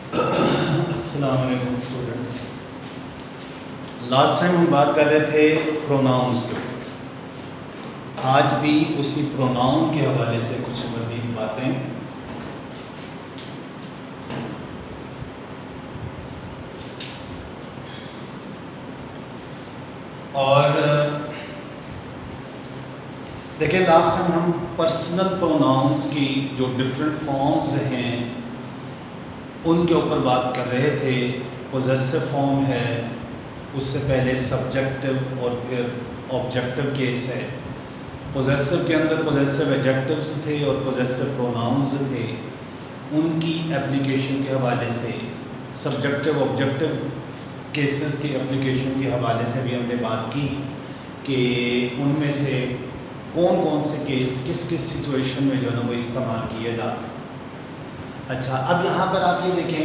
अस्सलाम वालेकुम students. Last time हम बात कर रहे थे प्रोनाउंस के ऊपर। आज भी उसी प्रोनाउन के हवाले से कुछ मज़ीद बातें। और देखिए, लास्ट टाइम हम पर्सनल प्रोनाउंस की जो डिफरेंट फॉर्म्स हैं उनके ऊपर बात कर रहे थे। पोजेसिव फॉर्म है, उससे पहले सब्जेक्टिव और फिर ऑब्जेक्टिव केस है। पोजेसिव के अंदर पोजेसिव एडजेक्टिव्स थे और पोजेसिव प्रोनाउंस थे। उनकी एप्लीकेशन के हवाले से, सब्जेक्टिव ऑब्जेक्टिव केसेस की एप्लीकेशन के हवाले से भी हमने बात की कि उनमें से कौन कौन से केस किस किस सिचुएशन में जो है ना वो इस्तेमाल किए जाते हैं। अच्छा, अब यहाँ पर आप ये देखें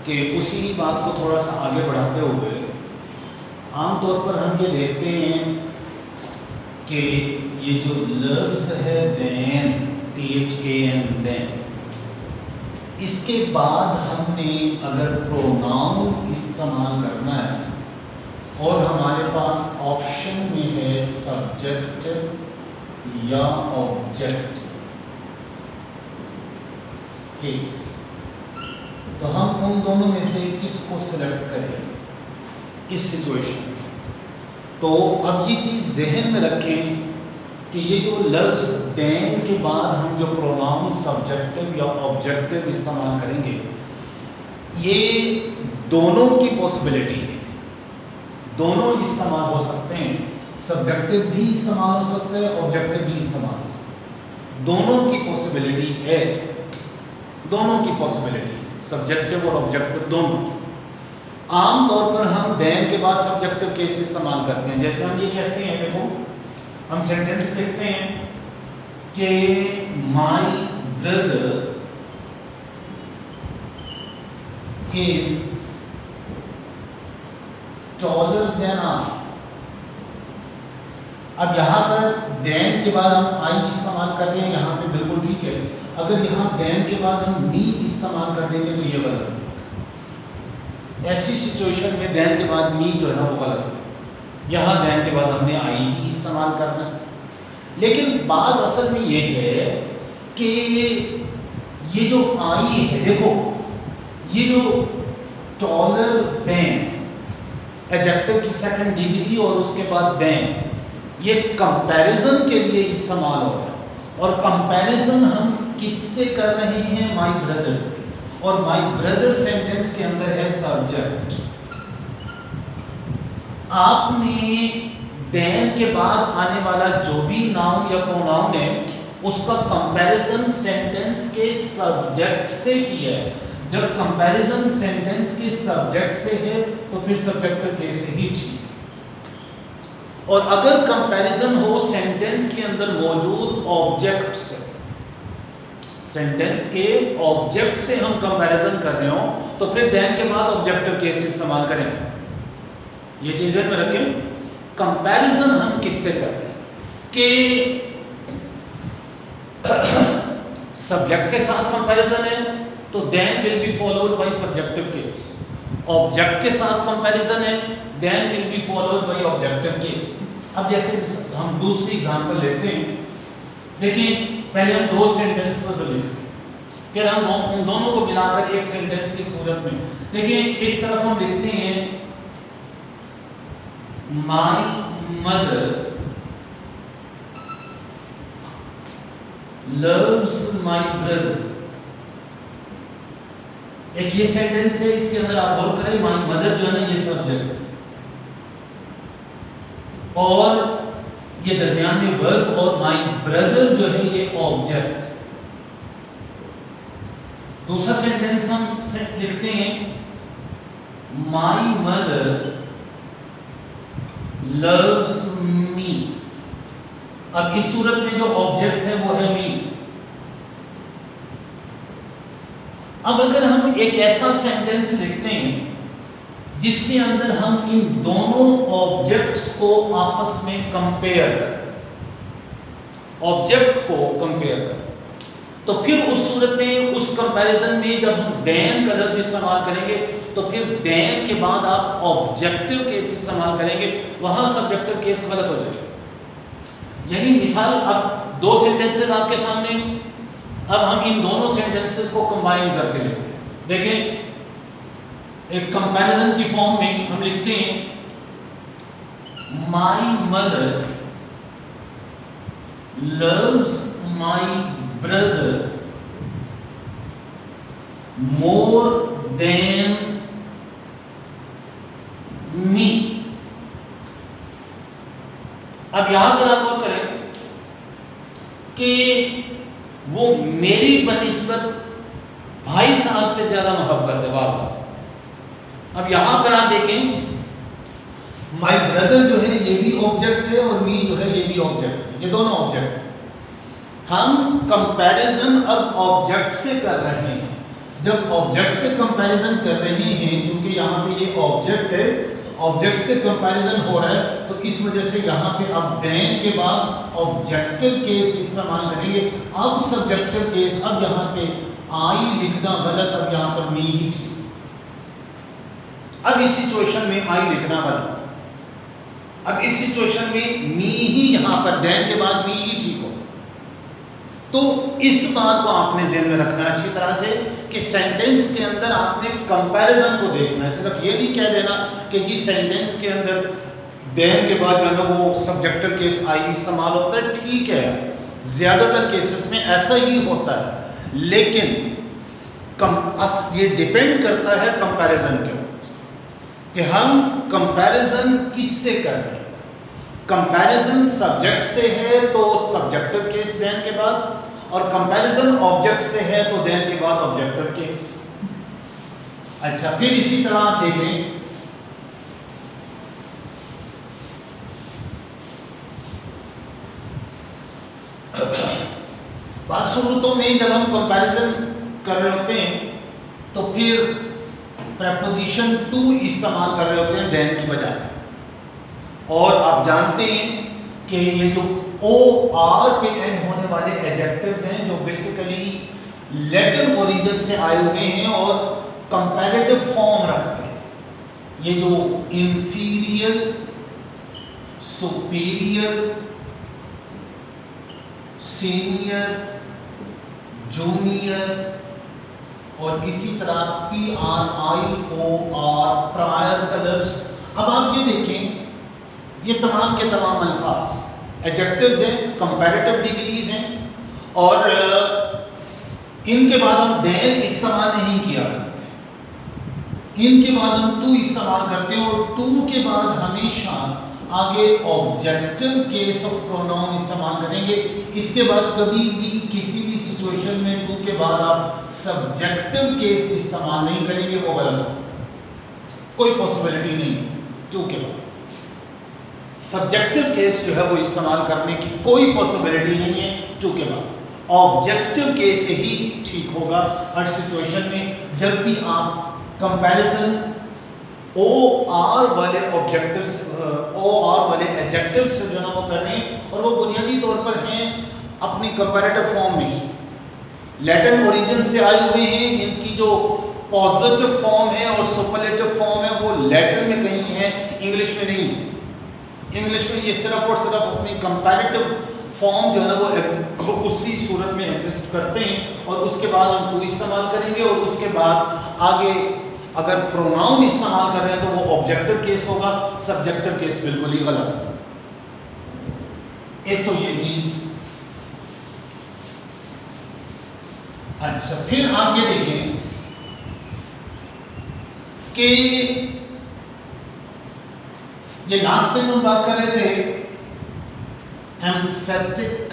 कि उसी बात को थोड़ा सा आगे बढ़ाते हुए आमतौर पर हम ये देखते हैं कि ये जो लफ्ज़ है देन, THAN देन, इसके बाद हमने अगर प्रोनाउन इस्तेमाल करना है और हमारे पास ऑप्शन में है सब्जेक्ट या ऑब्जेक्ट केस, तो हम उन दोनों में से किसको सिलेक्ट करें इस सिचुएशन में। तो अब ये चीज़ जहन में रखें कि ये जो लफ्ज़ देन के बाद हम जो प्रोनाउन सब्जेक्टिव या ऑब्जेक्टिव इस्तेमाल करेंगे, ये दोनों की पॉसिबिलिटी है, दोनों इस्तेमाल हो सकते हैं। सब्जेक्टिव भी इस्तेमाल हो सकता है, ऑब्जेक्टिव भी इस्तेमाल हो सकता है। दोनों की पॉसिबिलिटी है, दोनों की पॉसिबिलिटी, सब्जेक्टिव और ऑब्जेक्टिव दोनों। आमतौर पर हम देन के बाद सब्जेक्टिव केस इस्तेमाल करते हैं। जैसे हम ये कहते हैं, देखो हम सेंटेंस लिखते हैं कि my brother is taller than I. अब यहां पर देन के बाद हम आई इस्तेमाल कर रहे हैं, यहां पे बिल्कुल ठीक है। अगर यहां देन के बाद हम मी इस्तेमाल कर देंगे तो ये गलत है। ऐसी सिचुएशन में देन के बाद मी जो है ना वो गलत है। यहां देन के बाद हमने आई ही इस्तेमाल करना है। लेकिन बात असल में ये है कि ये जो आई है, देखो ये जो टॉलर देन, एडजेक्टिव की सेकंड डिग्री और उसके बाद देन, ये कंपैरिजन के लिए इस्तेमाल हो रहा है। और कंपैरिजन हम किससे कर रहे हैं? माय ब्रदर से। और माय ब्रदर सेंटेंस के अंदर है सब्जेक्ट। आपने देन के बाद आने वाला जो भी नाउन या प्रोनाउन है उसका कंपैरिजन सेंटेंस के सब्जेक्ट से किया है। जब कंपैरिजन सेंटेंस के सब्जेक्ट से है तो फिर सब्जेक्ट केस ही ठीक। और अगर कंपैरिजन हो सेंटेंस के अंदर मौजूद ऑब्जेक्ट से, सेंटेंस के ऑब्जेक्ट से हम कंपैरिजन कर रहे हो तो फिर देन के बाद ऑब्जेक्टिव केस इस्तेमाल करेंगे। ये चीजें में रखें। कंपैरिजन हम किससे कर रहे हैं कि सब्जेक्ट के साथ कंपैरिजन है तो then will be followed by subjective case. Object के साथ कंपैरिजन है, then will be followed by objective case. अब जैसे हम दूसरी एग्जांपल लेते हैं, लेकिन पहले हम दो सेंटेंस को लिखें, फिर हम उन दोनों को मिलाकर एक सेंटेंस की सूरत में। देखिए, एक तरफ हम लिखते हैं my mother loves my brother. एक ये सेंटेंस है, इसके अंदर आप गौर करें, माय मदर जो है ना ये सब्जेक्ट और ये दरमियान में वर्ब और माय ब्रदर जो है ये ऑब्जेक्ट। दूसरा सेंटेंस हम लिखते हैं माय मदर लव्स मी। अब इस सूरत में जो ऑब्जेक्ट है वो है मी। अब अगर हम एक ऐसा सेंटेंस लिखते हैं जिसके अंदर हम इन दोनों ऑब्जेक्ट्स को आपस में कंपेयर करें, ऑब्जेक्ट को कंपेयर करें, तो फिर उस सूरत में, उस कंपैरिजन में जब हम देन का लफ्ज इस्तेमाल करेंगे तो फिर देन के बाद आप ऑब्जेक्टिव केस इस्तेमाल करेंगे, वहां सब्जेक्टिव केस गलत हो जाएगा। यानी मिसाल, अब दो सेंटेंसेस आपके सामने, अब हम इन दोनों सेंटेंसेस को कंबाइन करके लिखते हैं। देखें, एक कंपैरिजन की फॉर्म में हम लिखते हैं my mother loves my brother more than me। अब यहां पर आप गौर करें कि वो मेरी बनिस्बत भाई साहब से ज्यादा मोहब्बत है वाह। अब यहां पर आप देखें, माई ब्रदर जो है ये भी ऑब्जेक्ट है और मी जो है ये भी ऑब्जेक्ट है, ये दोनों ऑब्जेक्ट है। हम कंपैरिजन अब ऑब्जेक्ट से कर रहे हैं। जब ऑब्जेक्ट से कंपैरिजन कर रहे हैं, क्योंकि यहाँ पे ये ऑब्जेक्ट है, ऑब्जेक्ट से कंपैरिजन हो रहा है, तो इस वजह से यहाँ पे अब देन के बाद ऑब्जेक्टिव केस इस्तेमाल करेंगे। अब सब्जेक्टिव केस, अब यहाँ पे आई लिखना गलत, अब यहाँ पर मी ही ठीक। अब इस सिचुएशन में आई लिखना गलत, अब इस सिचुएशन में मी ही यहां पर देन के बाद मी ही ठीक हो। तो इस बात को आपने ध्यान में रखना अच्छी तरह से कि सेंटेंस के अंदर आपने कंपैरिजन को देखना है। सिर्फ ये नहीं कह देना कि जी सेंटेंस के अंदर देन के बाद जो है ना वो सब्जेक्टिव केस आई इस्तेमाल होता है, ठीक है, ज्यादातर केसेस में ऐसा ही होता है, लेकिन ये डिपेंड करता है कंपैरिजन के ऊपर कि हम कंपैरिजन किससे कर रहे हैं। कंपैरिजन सब्जेक्ट से है तो सब्जेक्टिव केस देन के बाद, और कंपैरिजन ऑब्जेक्ट से है तो देन के बाद ऑब्जेक्टिव केस। अच्छा, फिर इसी तरह आप देखें, बात सूरतों में जब हम कंपैरिजन कर रहे होते हैं तो फिर प्रेपोजिशन टू इस्तेमाल कर रहे होते हैं देन की बजाय। और आप जानते हैं कि ये जो ओ आर पे एंड होने वाले एडजेक्टिव्स हैं जो बेसिकली लैटिन ओरिजिन से आए हुए हैं और कंपैरेटिव फॉर्म रखते हैं। ये जो इंफीरियर, सुपीरियर, सीनियर, जूनियर और इसी तरह P R I O R, prior colours. अब आप ये देखें, ये तमाम के तमाम अल्फाज एडजेक्टिव्स हैं, कंपैरेटिव डिग्रीज हैं, और इनके बाद हम देन इस्तेमाल नहीं किया करते, इनके बाद हम टू इस्तेमाल करते हैं, और टू के बाद हमेशा आगे ऑब्जेक्टिव केस ऑफ प्रोनाउन इस्तेमाल करेंगे। इसके बाद कभी भी किसी भी सिचुएशन में टू के बाद आप सब्जेक्टिव केस इस्तेमाल नहीं करेंगे, वो गलत हो, कोई पॉसिबिलिटी नहीं टू के बाद सब्जेक्टिव केस जो है वो इस्तेमाल करने की कोई पॉसिबिलिटी नहीं है टू के बाद। ऑब्जेक्टिव केस ही ठीक होगा हर सिचुएशन में। जब भी आप कंपैरिजन ओ आर वाले ऑब्जेक्टिव्स, ओ आर वाले एडजेक्टिव्स जो है वो कर रहे हैं, और वो बुनियादी तौर पर हैं अपनी कंपैरेटिव फॉर्म में ही, लैटिन ओरिजिन से आए हुए हैं। इनकी जो पॉजिटिव फॉर्म है और सुपरलेटिव फॉर्म है वो लैटिन में कहीं है, इंग्लिश में नहीं। इंग्लिश में ये सिर्फ और सिर्फ अपनी कंपैरेटिव फॉर्म जो है वो उसी सूरत में एग्जिस्ट करते हैं, और उसके बाद हम टू इस्तेमाल करेंगे, और उसके बाद आगे अगर प्रोनाउन इस्तेमाल कर रहे हैं तो वो ऑब्जेक्टिव केस होगा, सब्जेक्टिव केस बिल्कुल ही गलत। एक तो ये चीज। अच्छा, फिर आप ये देखें कि ये लास्ट टाइम हम बात कर रहे थे एम्फेटिक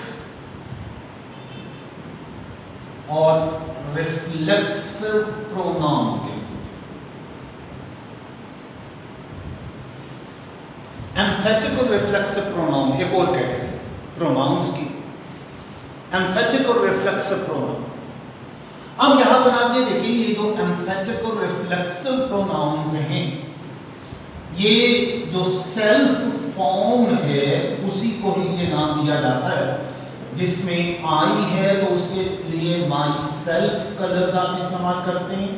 और रिफ्लेक्सिव प्रोनाउन के। एम्फेटिक और रिफ्लेक्सिव प्रोनाउन एक और कैटेगरी प्रोनाउंस की, एम्फेटिक और रिफ्लेक्सिव प्रोनाउन। अब यहां पर आप ये देखिए, ये जो एम्फेटिक और रिफ्लेक्सिव प्रोनाउंस हैं, ये जो सेल्फ फॉर्म है उसी को ही ये नाम दिया जाता है। जिसमें आई है तो उसके लिए माई सेल्फ का लफ्ज आप इस्तेमाल करते हैं,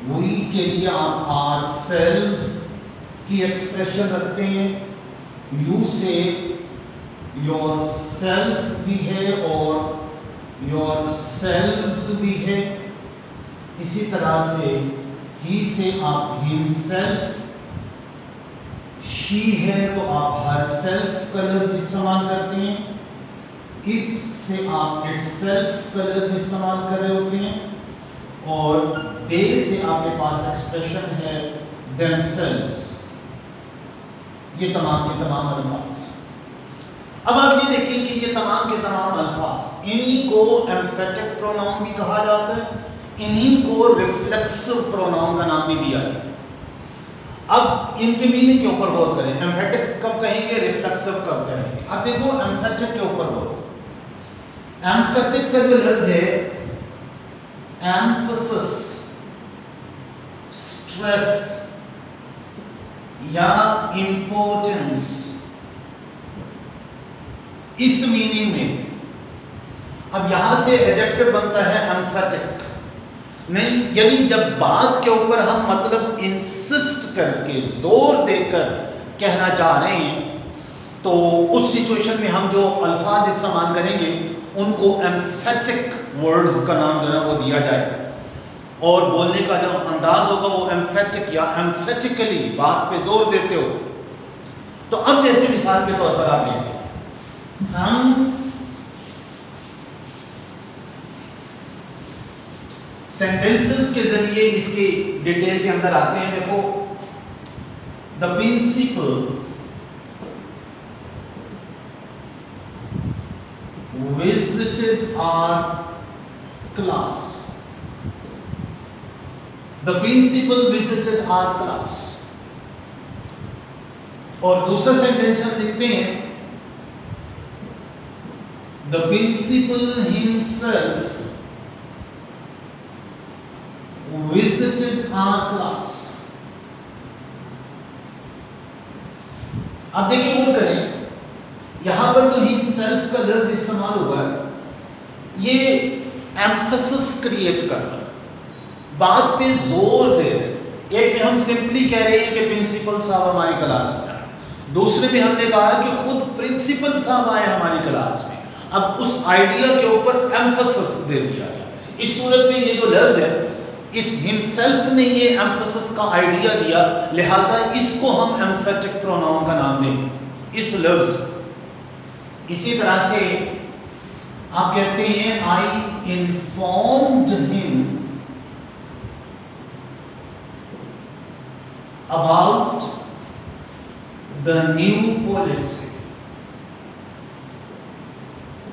वी के लिए आप आर सेल्व्स की एक्सप्रेशन रखते हैं, यू से योर सेल्फ भी है और योर सेल्व्स भी है। इसी तरह से ही से आप हिमसेल्फ, शी है तो आप हर सेल्फ का लफ्ज इस्तेमाल करते हैं, इट से आप इट सेल्फ का लफ्ज इस्तेमाल कर रहे होते हैं, और दे से आपके पास एक्सप्रेशन है themselves। ये तमाम के तमाम अल्फाज। अब आप ये देखिए कि ये तमाम के तमाम अल्फाज, इन्हीं को एम्फेटिक प्रोनाउन भी कहा जाता है, इन्हीं को रिफ्लेक्सिव प्रोनाउन का नाम भी दिया है। अब इनके मीनिंग के ऊपर गौर करें, एम्फेटिक कब कहेंगे, रिफ्लेक्सिव कब कहेंगे। अब देखो एम्फेटिक के ऊपर गौर, एम्फेटिक का जो लफ्ज है एम्फसिस, स्ट्रेस या इंपॉर्टेंस, इस मीनिंग में, अब यहां से एडजेक्टिव बनता है एम्फेटिक। नहीं, यदि जब बात के ऊपर हम मतलब इंसिस्ट करके जोर देकर कहना चाह रहे हैं तो उस सिचुएशन में हम जो अल्फाज इस्तेमाल करेंगे उनको एम्फेटिक वर्ड्स का नाम जो है वो दिया जाए, और बोलने का जो अंदाज होगा वो एम्फेटिक या एम्फेटिकली बात पे जोर देते हो। तो अब जैसे मिसाल के तौर पर आप देखिए, हम सेंटेंसेस के जरिए इसके डिटेल के अंदर आते हैं। देखो, the principal visited our class, the principal visited our class. और दूसरा सेंटेंस हम देखते हैं, the principal himself visited our class। अब देखिए गौर करें, यहां पर जो himself का लफ्ज इस्तेमाल हुआ है ये एम्फसिस क्रिएट कर रहा है, बात पे जोर दे रहे। एक में हम सिंपली कह रहे हैं कि प्रिंसिपल साहब हमारी क्लास में आए, दूसरे में हमने कहा कि खुद प्रिंसिपल साहब आए हमारी क्लास में। अब उस आइडिया के ऊपर एम्फसिस दे दिया गया। इस सूरत में ये जो लफ्ज है, इस हिमसेल्फ ने ये एम्फसिस का आइडिया दिया, लिहाजा इसको हम एम्फेटिक प्रोनाउन का नाम देंगे, इस लफ्ज। इसी तरह से आप कहते हैं I informed him about the new policy.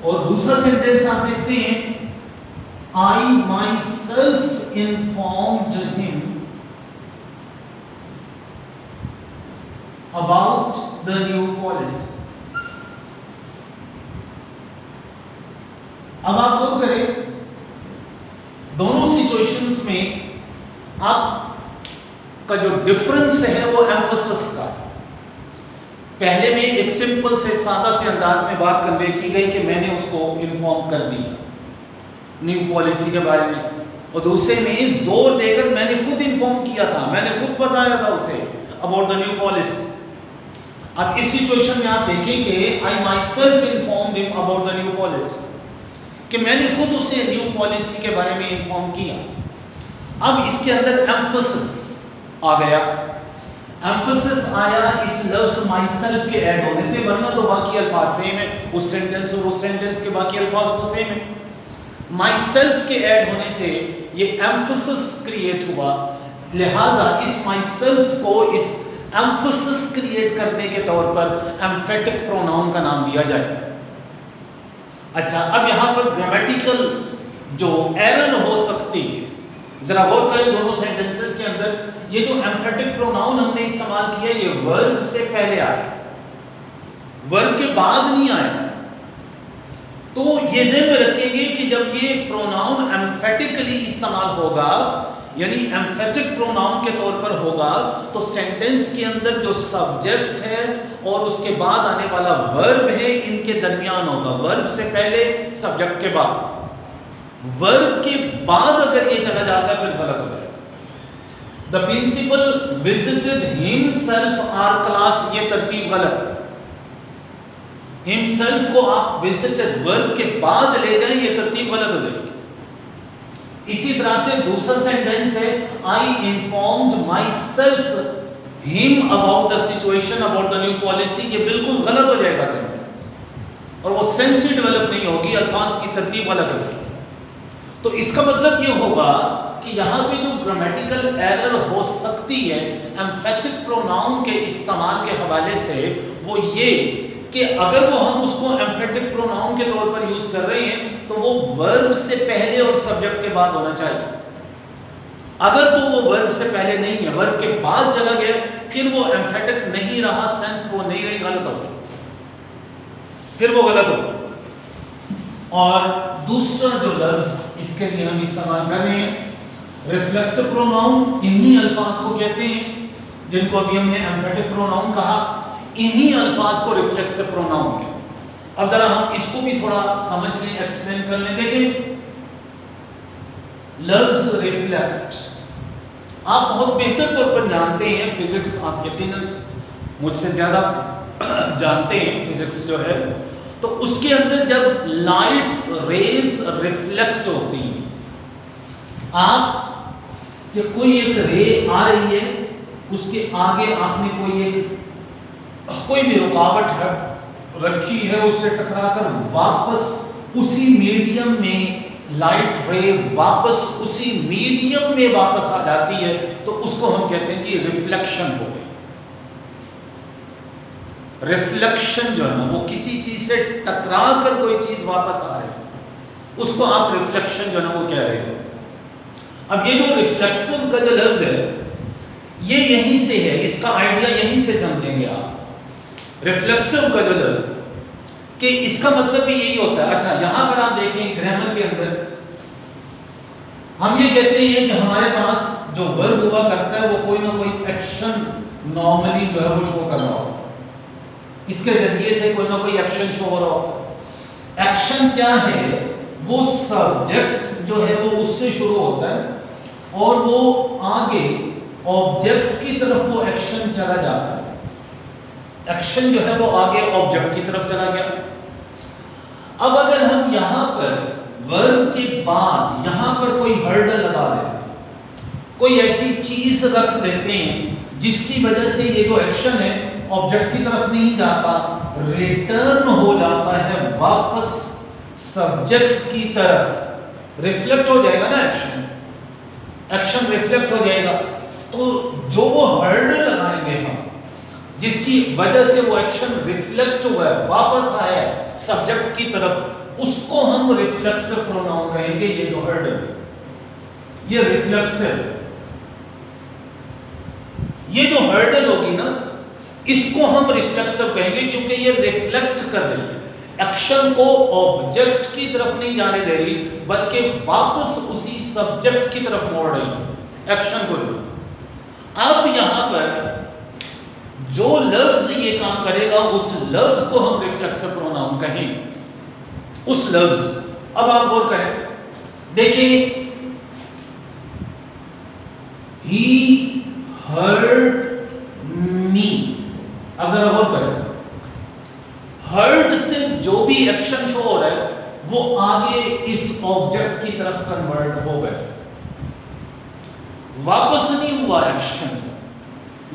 और दूसरा सेंटेंस आप देखते हैं, I myself informed him about the new policy। अब आप लोग करें, दोनों सिचुएशंस में आपका जो डिफरेंस है वो एम्फसिस का है। पहले में एक सिंपल से सादा से अंदाज में बात कन्वे की गई कि मैंने उसको इन्फॉर्म कर दिया न्यू पॉलिसी के बारे में, और दूसरे में जोर देकर मैंने खुद इन्फॉर्म किया था, मैंने खुद बताया था उसे अबाउट द न्यू पॉलिसी। अब इस सिचुएशन में आप देखेंगे I myself informed him about the new policy, कि मैंने खुद उसे न्यू पॉलिसी के बारे में इन्फॉर्म किया। अब इसके अंदर एम्फसिस आ गया, एम्फसिस आया इस लफ्ज माई सेल्फ के ऐड होने से, वरना तो बाकी अल्फाज सेम है, उस सेंटेंस और उस सेंटेंस के बाकी अल्फाज तो सेम है। माई सेल्फ के ऐड होने से ये एम्फसिस क्रिएट हुआ, लिहाजा इस माई सेल्फ को इस एम्फसिस क्रिएट करने के तौर पर एम्फेटिक प्रोनाउन का नाम दिया जाए। अच्छा, अब यहां पर ग्रामेटिकल जो एरर हो सकती है, जरा गौर करें दोनों सेंटेंसेस के अंदर, ये जो एम्फेटिक प्रोनाउन हमने इस्तेमाल किया ये वर्ब से पहले आया, वर्ब के बाद नहीं आया। तो ये ध्यान में रखेंगे कि जब ये प्रोनाउन एम्फेटिकली इस्तेमाल होगा यानी एम्फेटिक प्रोनाउन के तौर पर होगा, तो सेंटेंस के अंदर जो सब्जेक्ट है और उसके बाद आने वाला वर्ब है, इनके दरमियान होगा। वर्ब से पहले, सब्जेक्ट के बाद। वर्ब के बाद अगर ये चला जाता है फिर गलत हो जाएगा। The principal visited himself our class, ये तरतीब गलत। हिमसेल्फ को आप विजिटेड वर्ब के बाद ले जाएं, ये तरतीब गलत हो जाएगी। इसी तरह से दूसरा सेंटेंस है, I informed myself him about the situation about the new policy, ये बिल्कुल गलत हो जाएगा सेंटेंस, और वो सेंस ही डेवलप नहीं होगी, अल्फाज की तरतीब गलत हो जाएगी। तो इसका मतलब ये होगा कि यहां पे जो ग्रामेटिकल एरर हो सकती है एम्फेटिक प्रोनाउन के इस्तेमाल के हवाले से, वो ये कि अगर वो हम उसको एम्फेटिक प्रोनाउन के तौर पर यूज कर रहे हैं तो वो वर्ब से पहले और सब्जेक्ट के बाद होना चाहिए। अगर तो वो वर्ब से पहले नहीं है, वर्ब के बाद चला गया, फिर वो एम्फेटिक नहीं रहा, सेंस वो नहीं रही, गलत हो गया, फिर वो गलत हो गया। और दूसरा जो लफ्ज इसके लिए हम इस्तेमाल कर रहे हैं, रिफ्लेक्सिव प्रोनाउन, इन्हीं अल्फाज को कहते हैं जिनको अभी हमने एम्फेटिक प्रोनाउन कहा, इन्हीं अल्फाज को रिफ्लेक्सिव प्रोनाउन कहते। अब जरा हम इसको भी थोड़ा समझ लें, एक्सप्लेन कर लें। देखिए, लफ्ज रिफ्लेक्ट आप बहुत बेहतर तौर पर जानते हैं, फिजिक्स आप यकीनन मुझसे ज्यादा जानते हैं फिजिक्स जो है, तो उसके अंदर जब लाइट रेज रिफ्लेक्ट होती हैं, आप कि कोई एक रे आ रही है, उसके आगे आपने कोई भी रुकावट रखी है, उससे टकराकर वापस उसी मीडियम में लाइट रे वापस उसी मीडियम में वापस आ जाती है, तो उसको हम कहते हैं कि रिफ्लेक्शन हो गई। रिफ्लेक्शन जो है ना, वो किसी चीज से टकरा कर कोई चीज वापस आ रही है, उसको आप रिफ्लेक्शन जो है ना वो कह रहे हो। अब ये जो रिफ्लेक्शन का जो लफ्ज है, ये यहीं से है, इसका आइडिया यहीं से समझेंगे आप। रिफ्लेक्सिव का जो लफ्ज कि इसका मतलब भी यही होता है। अच्छा, यहां पर आप देखें ग्रामर के अंदर हम ये कहते हैं कि हमारे पास जो वर्ब हुआ करता है वो कोई ना कोई एक्शन नॉर्मली जो है वो शो कर रहा हो, इसके जरिए से कोई ना कोई एक्शन शो हो रहा हो। एक्शन क्या है? वो सब्जेक्ट जो है वो उससे शुरू होता है और वो आगे ऑब्जेक्ट की तरफ वो एक्शन चला जाता है। एक्शन जो है वो आगे ऑब्जेक्ट की तरफ चला गया। अब अगर हम यहां पर वर्ब के बाद यहां पर कोई हर्डल लगा देते हैं, कोई ऐसी चीज रख देते हैं जिसकी वजह से ये जो एक्शन है ऑब्जेक्ट की तरफ नहीं जाता, रिटर्न हो जाता है वापस सब्जेक्ट की तरफ, रिफ्लेक्ट हो जाएगा ना एक्शन रिफ्लेक्ट हो जाएगा। तो जो वो हर्डल लगाएंगे हम, जिसकी वजह से वो एक्शन रिफ्लेक्ट हुआ है, वापस आया है सब्जेक्ट की तरफ, उसको हम रिफ्लेक्सिव प्रोनाउन कहेंगे। ये जो हर्डल, ये रिफ्लेक्सिव, ये जो हर्डल होगी ना, इसको हम रिफ्लेक्सिव कहेंगे क्योंकि ये रिफ्लेक्ट कर रही है, एक्शन को ऑब्जेक्ट की तरफ नहीं जाने दे रही बल्कि वापस उसी सब्जेक्ट की तरफ मोड़ रही है एक्शन को। अब यहां पर जो लफ्ज ये काम करेगा उस लफ्ज को हम रिफ्लेक्सिव प्रोनाउन कहेंगे। उस लफ्ज, अब आप गौर करें, देखिए, ही हर्ट मी, अब जरा गौर करें, हर्ट से जो भी एक्शन शो हो रहा है वो आगे इस ऑब्जेक्ट की तरफ कन्वर्ट हो गया, वापस नहीं हुआ एक्शन,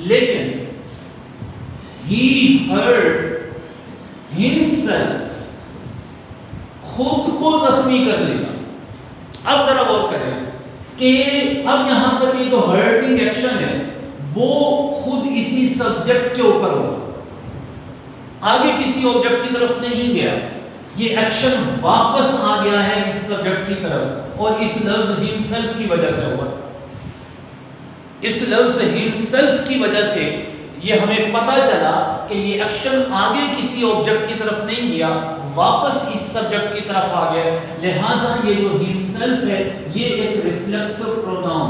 लेकिन he hurt himself, खुद को जख्मी कर लेना। अब जरा गौर करें कि अब यहां पर ये जो हर्टिंग एक्शन है वो खुद इसी सब्जेक्ट के ऊपर होगा, आगे किसी ऑब्जेक्ट की तरफ नहीं गया, ये एक्शन वापस आ गया है इस सब्जेक्ट की तरफ और इस लफ्ज हिमसेल्फ की वजह से हुआ। इस लफ्ज हिमसेल्फ की वजह से ये हमें पता चला कि ये एक्शन आगे किसी ऑब्जेक्ट की तरफ नहीं गया, वापस इस सब्जेक्ट की तरफ आ गया, लिहाजा ये जो हिमसेल्फ है ये एक रिफ्लेक्सिव प्रोनाउन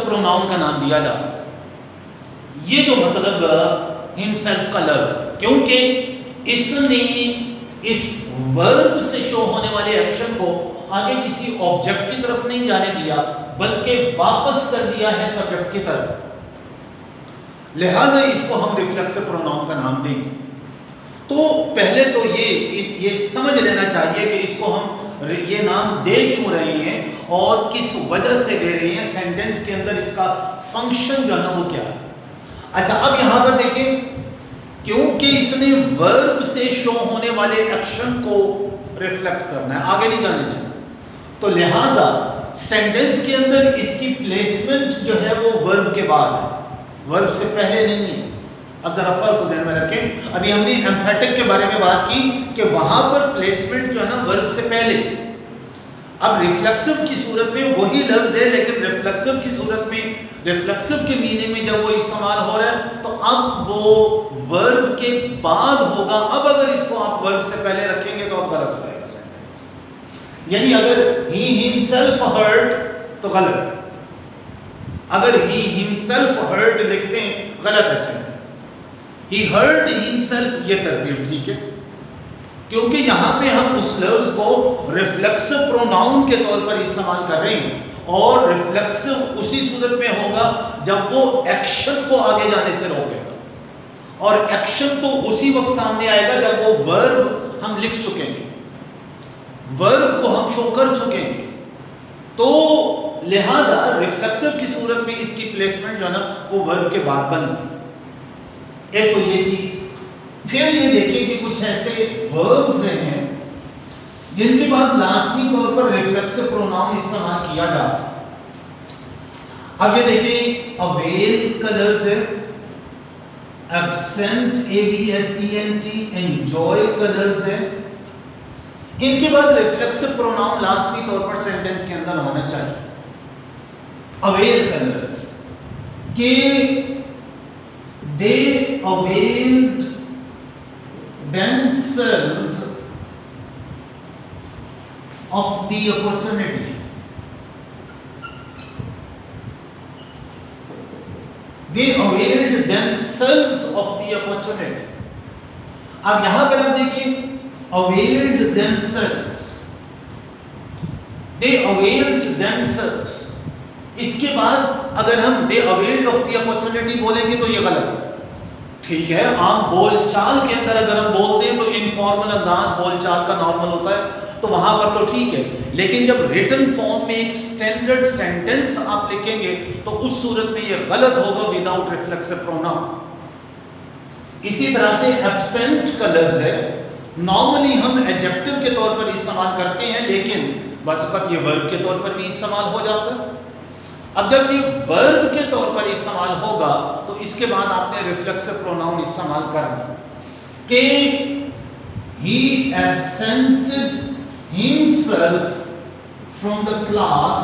प्रोनाउन का नाम दिया जाता है। ये जो मतलब हिमसेल्फ का लफ्ज, क्योंकि इसने इस वर्ब से शो होने वाले एक्शन को आगे किसी ऑब्जेक्ट की तरफ नहीं जाने दिया, बल्कि वापस कर दिया है सब्जेक्ट की तरफ, लिहाजा इसको हम रिफ्लेक्सिव प्रोनाउन का नाम देंगे। तो पहले तो ये समझ लेना चाहिए कि इसको हम ये नाम दे क्यों रहे हैं और किस वजह से दे रहे हैं, सेंटेंस के अंदर इसका फंक्शन जो है ना वो क्या है। अच्छा, अब यहां पर देखें, क्योंकि इसने वर्ब से शो होने वाले एक्शन को रिफ्लेक्ट करना है, आगे नहीं जाने देना, तो लिहाजा सेंटेंस के अंदर इसकी प्लेसमेंट जो है वो वर्ब के बाद है, वर्ब से पहले नहीं है। अब जरा फर्क ध्यान में रखें, अभी हमने एम्फेटिक के बारे में बात की कि वहां पर प्लेसमेंट जो है ना वर्ब से पहले। अब रिफ्लेक्सिव की सूरत में वही लफ्ज है, लेकिन रिफ्लेक्सिव की सूरत में, रिफ्लेक्सिव के मीनिंग में जब वो इस्तेमाल हो रहा है तो अब वो वर्ब के बाद होगा। अब अगर इसको आप वर्ब से पहले रखेंगे तो अब गलत हो जाएगा सेंटेंस। यानी अगर ही हिमसेल्फ हर्ट तो गलत, अगर ही हिमसेल्फ हर्ट लिखते हैं गलत है सेंटेंस। ही हर्ट हिमसेल्फ, ये तरतीब ठीक है, क्योंकि यहां पे हम उस लफ्ज को रिफ्लेक्सिव प्रोनाउन के तौर पर इस्तेमाल कर रहे हैं, और रिफ्लेक्सिव उसी सूरत में होगा जब वो एक्शन को आगे जाने से रोकेगा, और एक्शन तो उसी वक्त सामने आएगा जब वो वर्ब हम लिख चुके हैं, वर्ब को हम शो कर चुके हैं। तो लिहाजा रिफ्लेक्सिव की सूरत में इसकी प्लेसमेंट जो है ना वो वर्ब के बाद बनती है। एक तो ये चीज, फिर ये देखिए कि कुछ ऐसे वर्ब्स हैं जिनके बाद लाजमी तौर पर रिफ्लेक्सिव प्रोनाउन इस्तेमाल किया जाता है। अब ये देखिए, अवेल का लफ्ज है, एब्सेंट ABSENT, एंजॉय का लफ्ज है, इनके बाद रिफ्लेक्सिव प्रोनाउन लाजमी तौर पर सेंटेंस के अंदर होना चाहिए। अवेल का लफ्ज कि they availed themselves of the opportunity. They availed themselves of the opportunity. अब यहां पर आप देखिए, availed themselves, they availed themselves, इसके बाद अगर हम दे अवेल्ड ऑफ द अपॉर्चुनिटी बोलेंगे तो ये गलत है। ठीक है, आम बोलचाल के अंदर अगर हम बोलते हैं तो इनफॉर्मल अंदाज बोलचाल का नॉर्मल होता है, तो वहां पर तो ठीक है, लेकिन जब रिटन फॉर्म में एक स्टैंडर्ड सेंटेंस आप लिखेंगे तो उस सूरत में ये गलत होगा विदाउट रिफ्लेक्सिव प्रोनाउन। इसी तरह से एब्सेंट का लफ्ज है, नॉर्मली हम एडजेक्टिव के तौर पर इस्तेमाल करते हैं, लेकिन बस वक्त ये वर्ब के तौर पर भी इस्तेमाल हो जाता है। अब जब ये वर्ब के तौर पर इस्तेमाल होगा तो इसके बाद आपने रिफ्लेक्सिव प्रोनाउन इस्तेमाल करना कि he absented himself from the class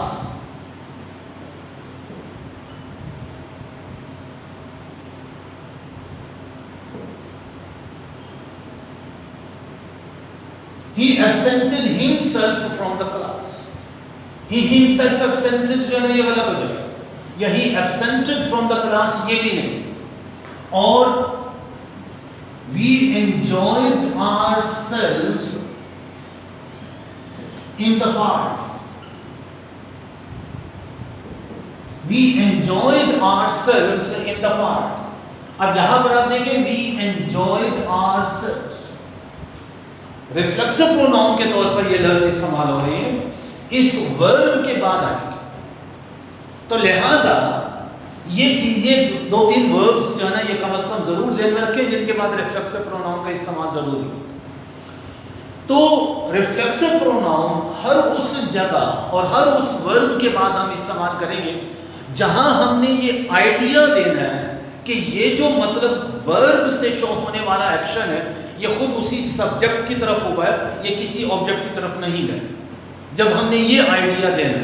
he absented himself from the class। he himself absented जो है ये गलत हो जाएगा, या he absented from the class ये भी नहीं, और we enjoyed ourselves in the park। we enjoyed ourselves in the park। अब यहां पर आप देखें we enjoyed ourselves, reflexive pronoun के तौर पर ये लफ्ज इस्तेमाल हो रहे हैं, इस वर्ब के बाद आएंगे। तो लिहाजा ये चीजें दो तीन वर्ब्स जो है ना ये कम से कम जरूर ध्यान में रखें जिनके बाद रिफ्लेक्सिव प्रोनाउन का इस्तेमाल जरूरी है। तो रिफ्लेक्सिव प्रोनाउन हर उस जगह और हर उस वर्ब के बाद हम इस्तेमाल करेंगे जहां हमने ये आइडिया देना है कि ये जो मतलब वर्ब से शो होने वाला एक्शन है ये खुद उसी सब्जेक्ट की तरफ हुआ है, ये किसी ऑब्जेक्ट की तरफ नहीं है। जब हमने ये आइडिया देना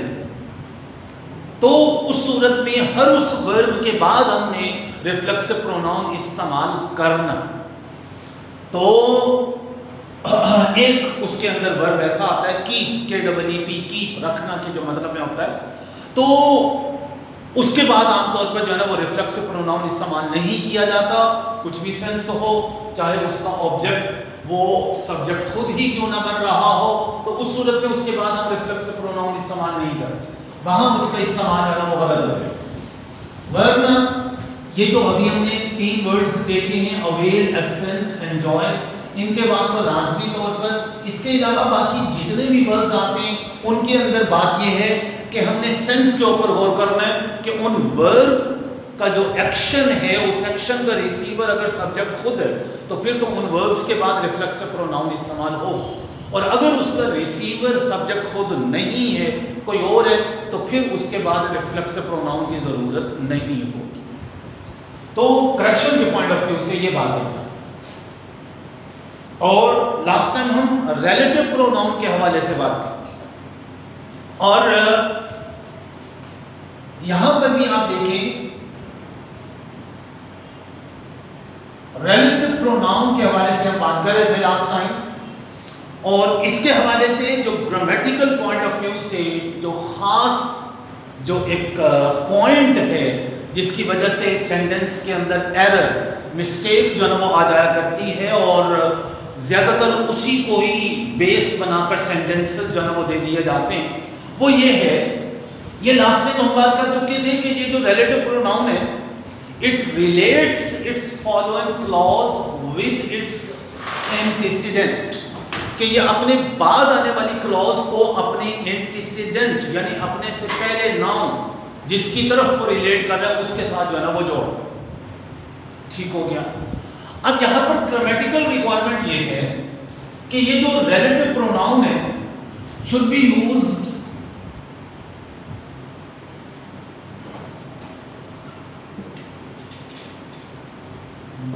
तो उस सूरत में हर उस वर्ब के बाद हमने रिफ्लेक्सिव प्रोनाउन इस्तेमाल करना। तो एक उसके अंदर वर्ब ऐसा आता है कीप, KEEP, कीप रखना के जो मतलब में होता है। तो उसके बाद आमतौर पर जो है ना वो रिफ्लेक्सिव प्रोनाउन इस्तेमाल नहीं किया जाता, कुछ भी सेंस हो, चाहे उसका ऑब्जेक्ट वो सब्जेक्ट खुद ही क्यों ना बन रहा हो, तो उस सूरत में उसके बाद हम रिफ्लेक्सिव प्रोनाउन इस्तेमाल नहीं करते, वहां उसका इस्तेमाल करना वो गलत है। वरना ये जो अभी हमने 3 वर्ड्स देखे हैं, अवेल, एब्सेंट, एंजॉय, इनके बाद तो लाजमी तौर पर इसके अलावा बाकी जितने भी वर्ड्स आते हैं उनके अंदर बात ये है कि हमने सेंस के ऊपर गौर करना है कि उन वर्ब का जो एक्शन है उस एक्शन का रिसीवर अगर सब्जेक्ट खुद है तो फिर तो उन वर्ब्स के बाद रिफ्लेक्सिव प्रोनाउन इस्तेमाल हो, और अगर उसका रिसीवर सब्जेक्ट खुद नहीं है, कोई और है, तो फिर उसके बाद रिफ्लेक्सिव प्रोनाउन की जरूरत नहीं होगी। तो करेक्शन के पॉइंट ऑफ व्यू से ये बात है। और लास्ट टाइम हम रिलेटिव प्रोनाउन के हवाले से बात की, और यहां पर भी आप देखें रिलेटिव प्रोनाउन के हवाले से हम बात कर रहे थे लास्ट टाइम, और इसके हवाले से जो ग्रामेटिकल पॉइंट ऑफ व्यू से जो खास जो एक पॉइंट है जिसकी वजह से सेंटेंस के अंदर एरर, मिस्टेक जो है वो आ जाया करती है, और ज्यादातर उसी को ही बेस बनाकर सेंटेंसेस जो है वो दे दिए जाते हैं, वो ये है, ये लास्ट टाइम हम बात कर चुके थे कि ये जो रिलेटिव प्रोनाउन है it relates it's following clause with its antecedent, कि ये अपने बाद आने वाली क्लॉज को अपने एंटीसीडेंट यानी अपने से पहले नाउन जिसकी तरफ वो रिलेट कर रहा है उसके साथ जो है ना वो जोड़। ठीक हो गया। अब यहां पर ग्रामेटिकल रिक्वायरमेंट ये है कि ये जो रिलेटिव प्रोनाउन है should be used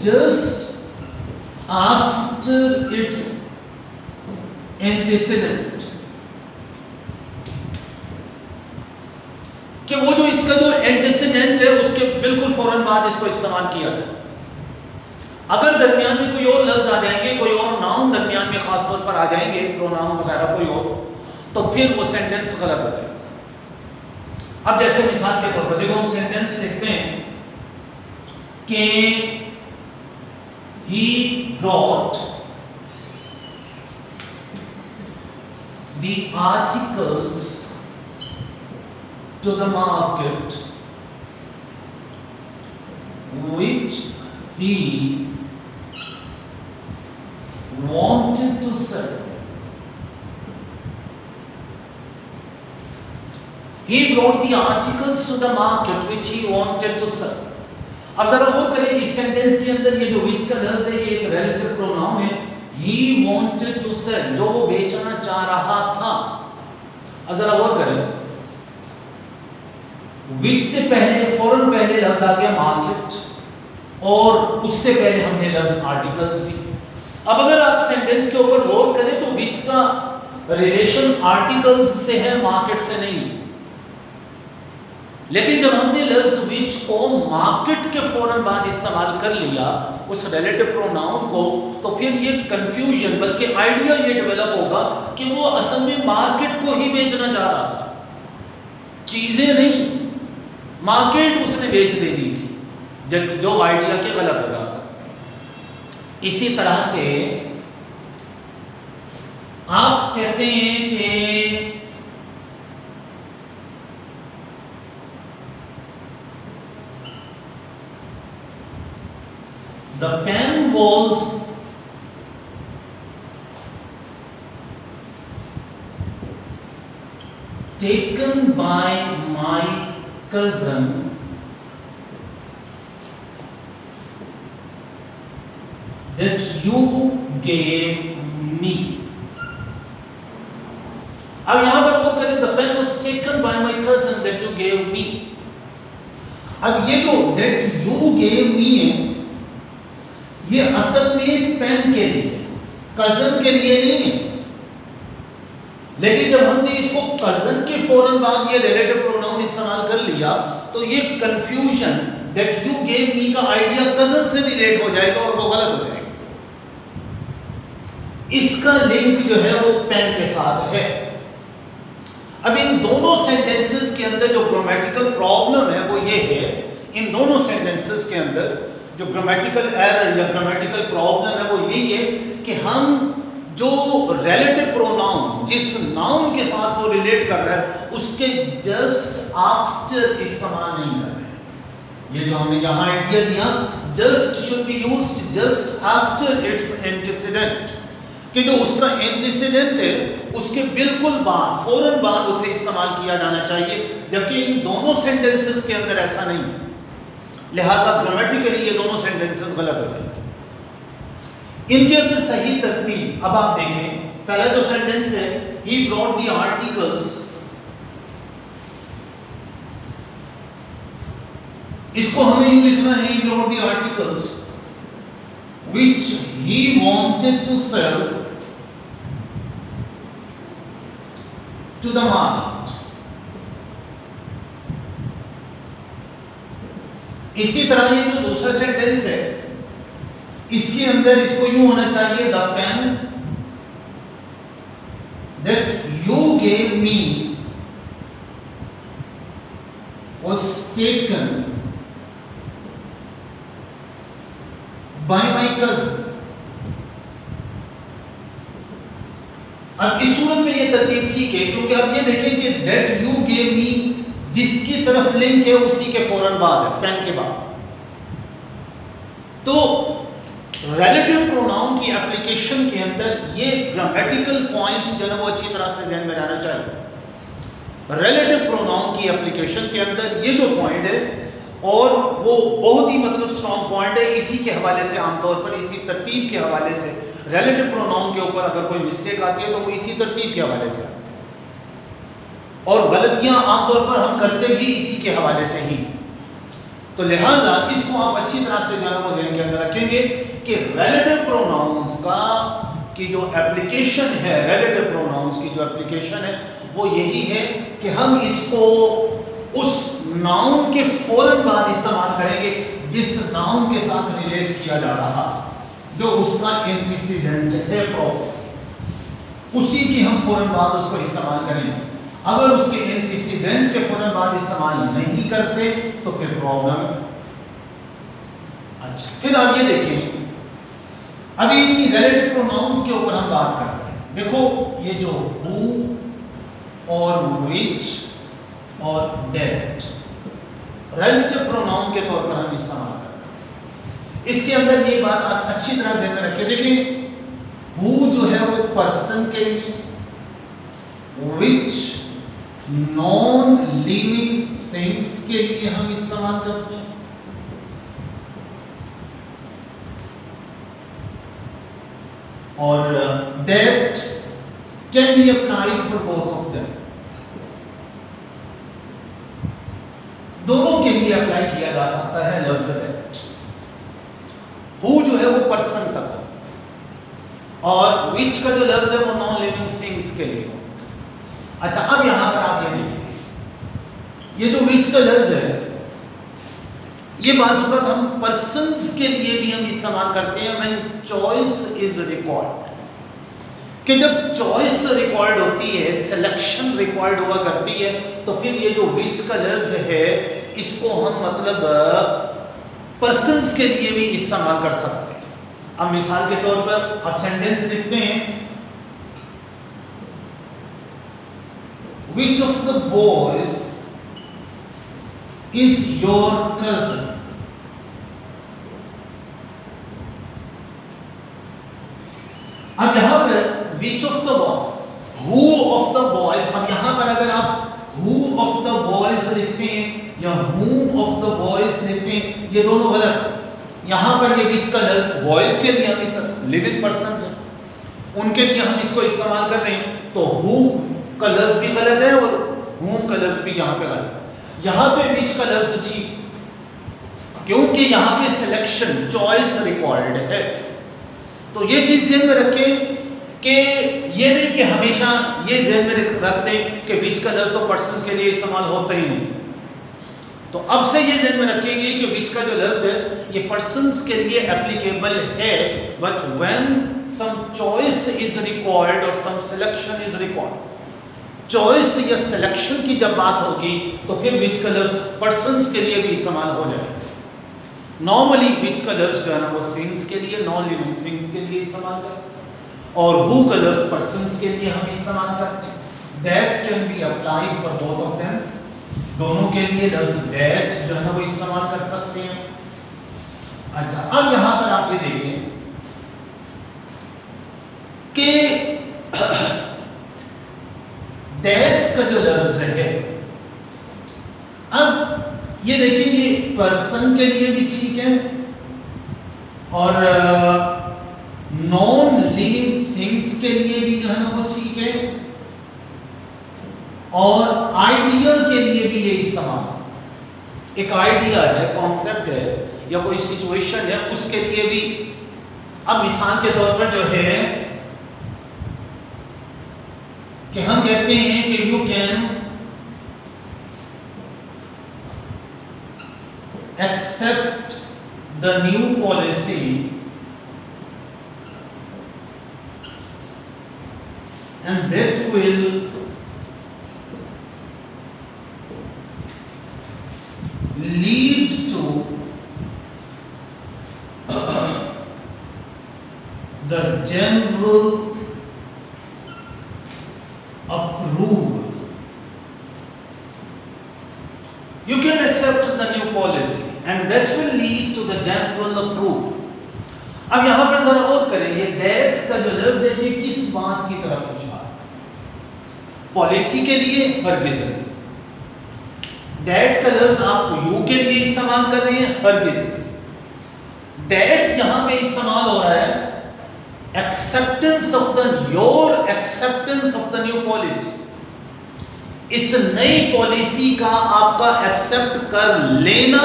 just after its antecedent, कि वो जो इसका जो एंटीसीडेंट है उसके बिल्कुल फौरन बाद इसको इस्तेमाल किया जाए। अगर दरमियान में कोई और लफ्ज आ जाएंगे, कोई और नाउन दरमियान में खास तौर पर आ जाएंगे, प्रोनाउन वगैरह कोई और, तो फिर वो सेंटेंस गलत हो जाएगा। अब जैसे मिसाल के तौर पर देखो, हम सेंटेंस लिखते हैं कि he brought the articles to the market which he wanted to sell. He brought the articles to the market which he wanted to sell. अब जरा वो करें, इस सेंटेंस के अंदर ये जो which का लफ्ज है ये एक रिलेटिव प्रोनाउन है, he wanted to sell, जो वो बेचना चाह रहा था। अब जरा वो करें, which से पहले फौरन पहले लफ्ज आ गया मार्केट, और उससे पहले हमने लफ्ज आर्टिकल्स की। अब अगर आप सेंटेंस के ऊपर गौर करें तो which का रिलेशन आर्टिकल्स से है, मार्केट से नहीं। लेकिन जब हमने लफ्ज which को मार्केट के फौरन बाद इस्तेमाल कर लिया उस रिलेटिव प्रोनाउन को, तो फिर ये कंफ्यूजन बल्कि आइडिया ये डेवलप होगा कि वो असल में मार्केट को ही बेचना चाह रहा था, चीजें नहीं, मार्केट उसने बेच दे दी थी, जो आइडिया के गलत होगा। इसी तरह से आप कहते हैं कि the pen was taken by my cousin that you gave me. अब यहां पर वो करें, the pen was taken by my cousin that you gave me. अब ये जो that you gave me है ये असल में पेन के लिए, कजन के लिए नहीं है। लेकिन जब हमने इसको कजन के फौरन बाद ये रिलेटिव प्रोनाउन इस्तेमाल कर लिया तो ये confusion that you gave me का आइडिया कजन से रिलेट हो जाएगा और वो गलत हो जाएगा। इसका लिंक जो है वो पेन के साथ है। अब इन दोनों सेंटेंसेस के अंदर जो ग्रामेटिकल प्रॉब्लम है वो ये है, इन दोनों सेंटेंसेस के अंदर जो ग्रामेटिकल एरर या ग्रामेटिकल प्रॉब्लम है वो यही है कि हम जो रिलेटिव प्रोनाउन जिस नाउन के साथ वो रिलेट कर रहा है उसके जस्ट आफ्टर इस्तेमाल नहीं कर रहे। ये जो हमने यहां आइडिया दिया, just should be used just after it's antecedent, कि जो उसका एंटीसीडेंट है उसके बिल्कुल बाद, फौरन बाद उसे इस्तेमाल किया जाना चाहिए, जबकि इन दोनों सेंटेंसेस के अंदर ऐसा नहीं है। लिहाजा ग्रामेटिकली ये दोनों सेंटेंसेस गलत हो जाएंगे। इनके अंदर सही तरतीब अब आप देखें, पहला जो सेंटेंस है, ही ब्रॉट द आर्टिकल्स, इसको हमें यूं लिखना है, he brought the articles which he wanted to sell to the market। इसी तरह ये जो दूसरा सेंटेंस है इसके अंदर इसको यूं होना चाहिए, the pen that you gave me was taken by my cousin। अब इस सूरत में ये तरतीब ठीक है, क्योंकि आप ये देखें कि that you gave me जिसकी तरफ लिंक है उसी के फौरन बाद है, पेन के बाद। तो रिलेटिव प्रोनाउन की एप्लीकेशन के अंदर ये ग्रामेटिकल पॉइंट जो है वो अच्छी तरह से ध्यान में रहना चाहिए। रिलेटिव प्रोनाउन की एप्लीकेशन के अंदर ये जो पॉइंट है, और वो बहुत ही मतलब स्ट्रॉन्ग पॉइंट है, इसी के हवाले से आमतौर पर इसी तरतीब के हवाले से रिलेटिव प्रोनाउन के ऊपर अगर कोई मिस्टेक आती है तो वो इसी तरतीब के हवाले से, और गलतियां आमतौर पर हम करते भी इसी के हवाले से ही। तो लिहाजा इसको आप अच्छी तरह से वो ज़हन के अंदर रखेंगे कि रिलेटिव प्रोनाउंस का की जो एप्लीकेशन है, रिलेटिव प्रोनाउंस की जो एप्लीकेशन है वो यही है कि हम इसको उस नाउन के फौरन बाद इस्तेमाल करेंगे जिस नाउन के साथ रिलेट किया जा रहा, जो उसका एंटीसीडेंट है प्रॉपर, उसी की हम फौरन बाद उसको इस्तेमाल करेंगे। अगर उसके एंटीसीडेंट के फौरन बाद इस्तेमाल नहीं करते तो फिर प्रॉब्लम। अच्छा, फिर आप ये देखें, अभी रिलेटिव प्रोनाउंस के ऊपर हम बात कर रहे हैं। देखो ये जो हु और व्हिच और दैट रिलेटिव प्रोनाउन के तौर पर हम इस्तेमाल कर रहे हैं। इसके अंदर ये बात आप अच्छी तरह ध्यान में रखें। देखिए हु जो है वो पर्सन के लिए, व्हिच नॉन लिविंग थिंग्स के लिए हम इस्तेमाल करते हैं, और that can be applied for both of them, दोनों के लिए अप्लाई किया जा सकता है लफ्ज दैट। हु जो है वो पर्सन तक, और विच का जो लफ्ज है वो नॉन लिविंग थिंग्स के लिए। अच्छा, अब यहां पर आप ये देखिए, ये जो विच का लफ्ज है ये बाज़ हम पर्सन्स के लिए भी हम इस्तेमाल करते हैं व्हेन चॉइस इज रिक्वायर्ड, कि जब चॉइस रिक्वायर्ड होती है, सिलेक्शन रिक्वायर्ड हुआ करती है, तो फिर ये जो विच का लफ्ज है इसको हम मतलब पर्सन्स के लिए भी इस्तेमाल कर सकते हैं। अब मिसाल के तौर पर आप सेंटेंस लिखते हैं, Which of the boys is your cousin? अब यहां पर which of the boys, who of the boys, अब यहां पर अगर आप who of the boys लिखते हैं या whom of the boys लिखते हैं, ये दोनों गलत। यहां पर ये which का लफ्ज बॉयज के लिए हम इस लिविंग पर्सन्स हैं, उनके लिए हम इसको इस्तेमाल कर रहे हैं, तो who का लफ्ज भी गलत है और whom का लफ्ज भी यहां पे गलत है। यहां पे which का लफ्ज ठीक, क्योंकि यहां पे सिलेक्शन चॉइस रिक्वायर्ड है। तो ये चीज ध्यान में रखें कि ये नहीं कि हमेशा ये ध्यान में रख दें कि which का लफ्ज तो पर्सन के लिए इस्तेमाल होता ही नहीं। तो अब से ये ध्यान में रखेंगे कि which का जो लफ्ज है ये पर्सन्स के लिए एप्लीकेबल है, but when some choice is required और some selection is required, choice या सिलेक्शन की जब बात होगी तो फिर विच कलर्स पर्सन्स के लिए भी इस्तेमाल हो जाएगा। नॉर्मली विच कलर्स जो है ना वो थिंग्स के लिए, नॉन लिविंग थिंग्स के लिए इस्तेमाल करते हैं, और हु कलर्स पर्सन्स के लिए हम इस्तेमाल करते हैं। That can be applied for both of them, दोनों के लिए लफ्ज दैट जो है ना वो इस्तेमाल कर सकते हैं। अच्छा, अब यहां पर आप ये देखिए कि दैट का जो लफ्ज है, अब ये देखिए ये पर्सन के लिए भी ठीक है और नॉन लिविंग थिंग्स के लिए भी जो है ना वो ठीक है, और आइडिया के लिए भी ये इस्तेमाल। एक आइडिया है, कॉन्सेप्ट है या कोई सिचुएशन है, उसके लिए भी। अब मिसाल के तौर पर जो है कि हम कहते हैं कि you can accept the new policy and that will lead to the general approval. You can accept the new policy and that will lead to the general approval. अब यहां पर जरा और करेंगे, दैट का जो लफ्ज है ये किस बात की तरफ इशारा है? पॉलिसी के लिए हरगिज़ नहीं। दैट का लफ्ज आप यू के लिए इस्तेमाल कर रहे हैं, हरगिज़ नहीं। दैट यहां पे इस्तेमाल हो रहा है acceptance of the, your acceptance of the new policy. इस नई पॉलिसी का आपका एक्सेप्ट कर लेना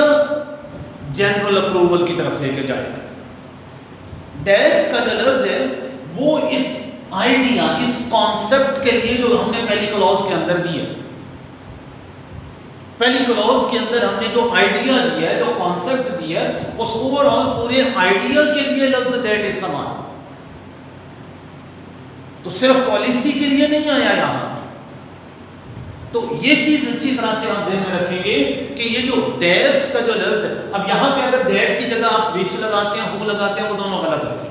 जनरल अप्रूवल की तरफ लेके जाएगा। दैट का जो लफ्ज है वो इस आइडिया, इस कॉन्सेप्ट के लिए जो हमने पहली क्लॉज के अंदर दिया, पहली क्लॉज के अंदर हमने जो आइडिया दिया है, जो कॉन्सेप्ट दिया है, उस ओवरऑल पूरे आइडिया के लिए लफ्ज दैट इस्तेमाल। तो सिर्फ पॉलिसी के लिए नहीं आया यहां। तो ये चीज अच्छी तरह से आप ध्यान में रखेंगे कि ये जो दैट का जो लफ्ज है, अब यहां पे अगर दैट की जगह आप विच लगाते हैं, हु लगाते हैं, वो दोनों गलत होंगे।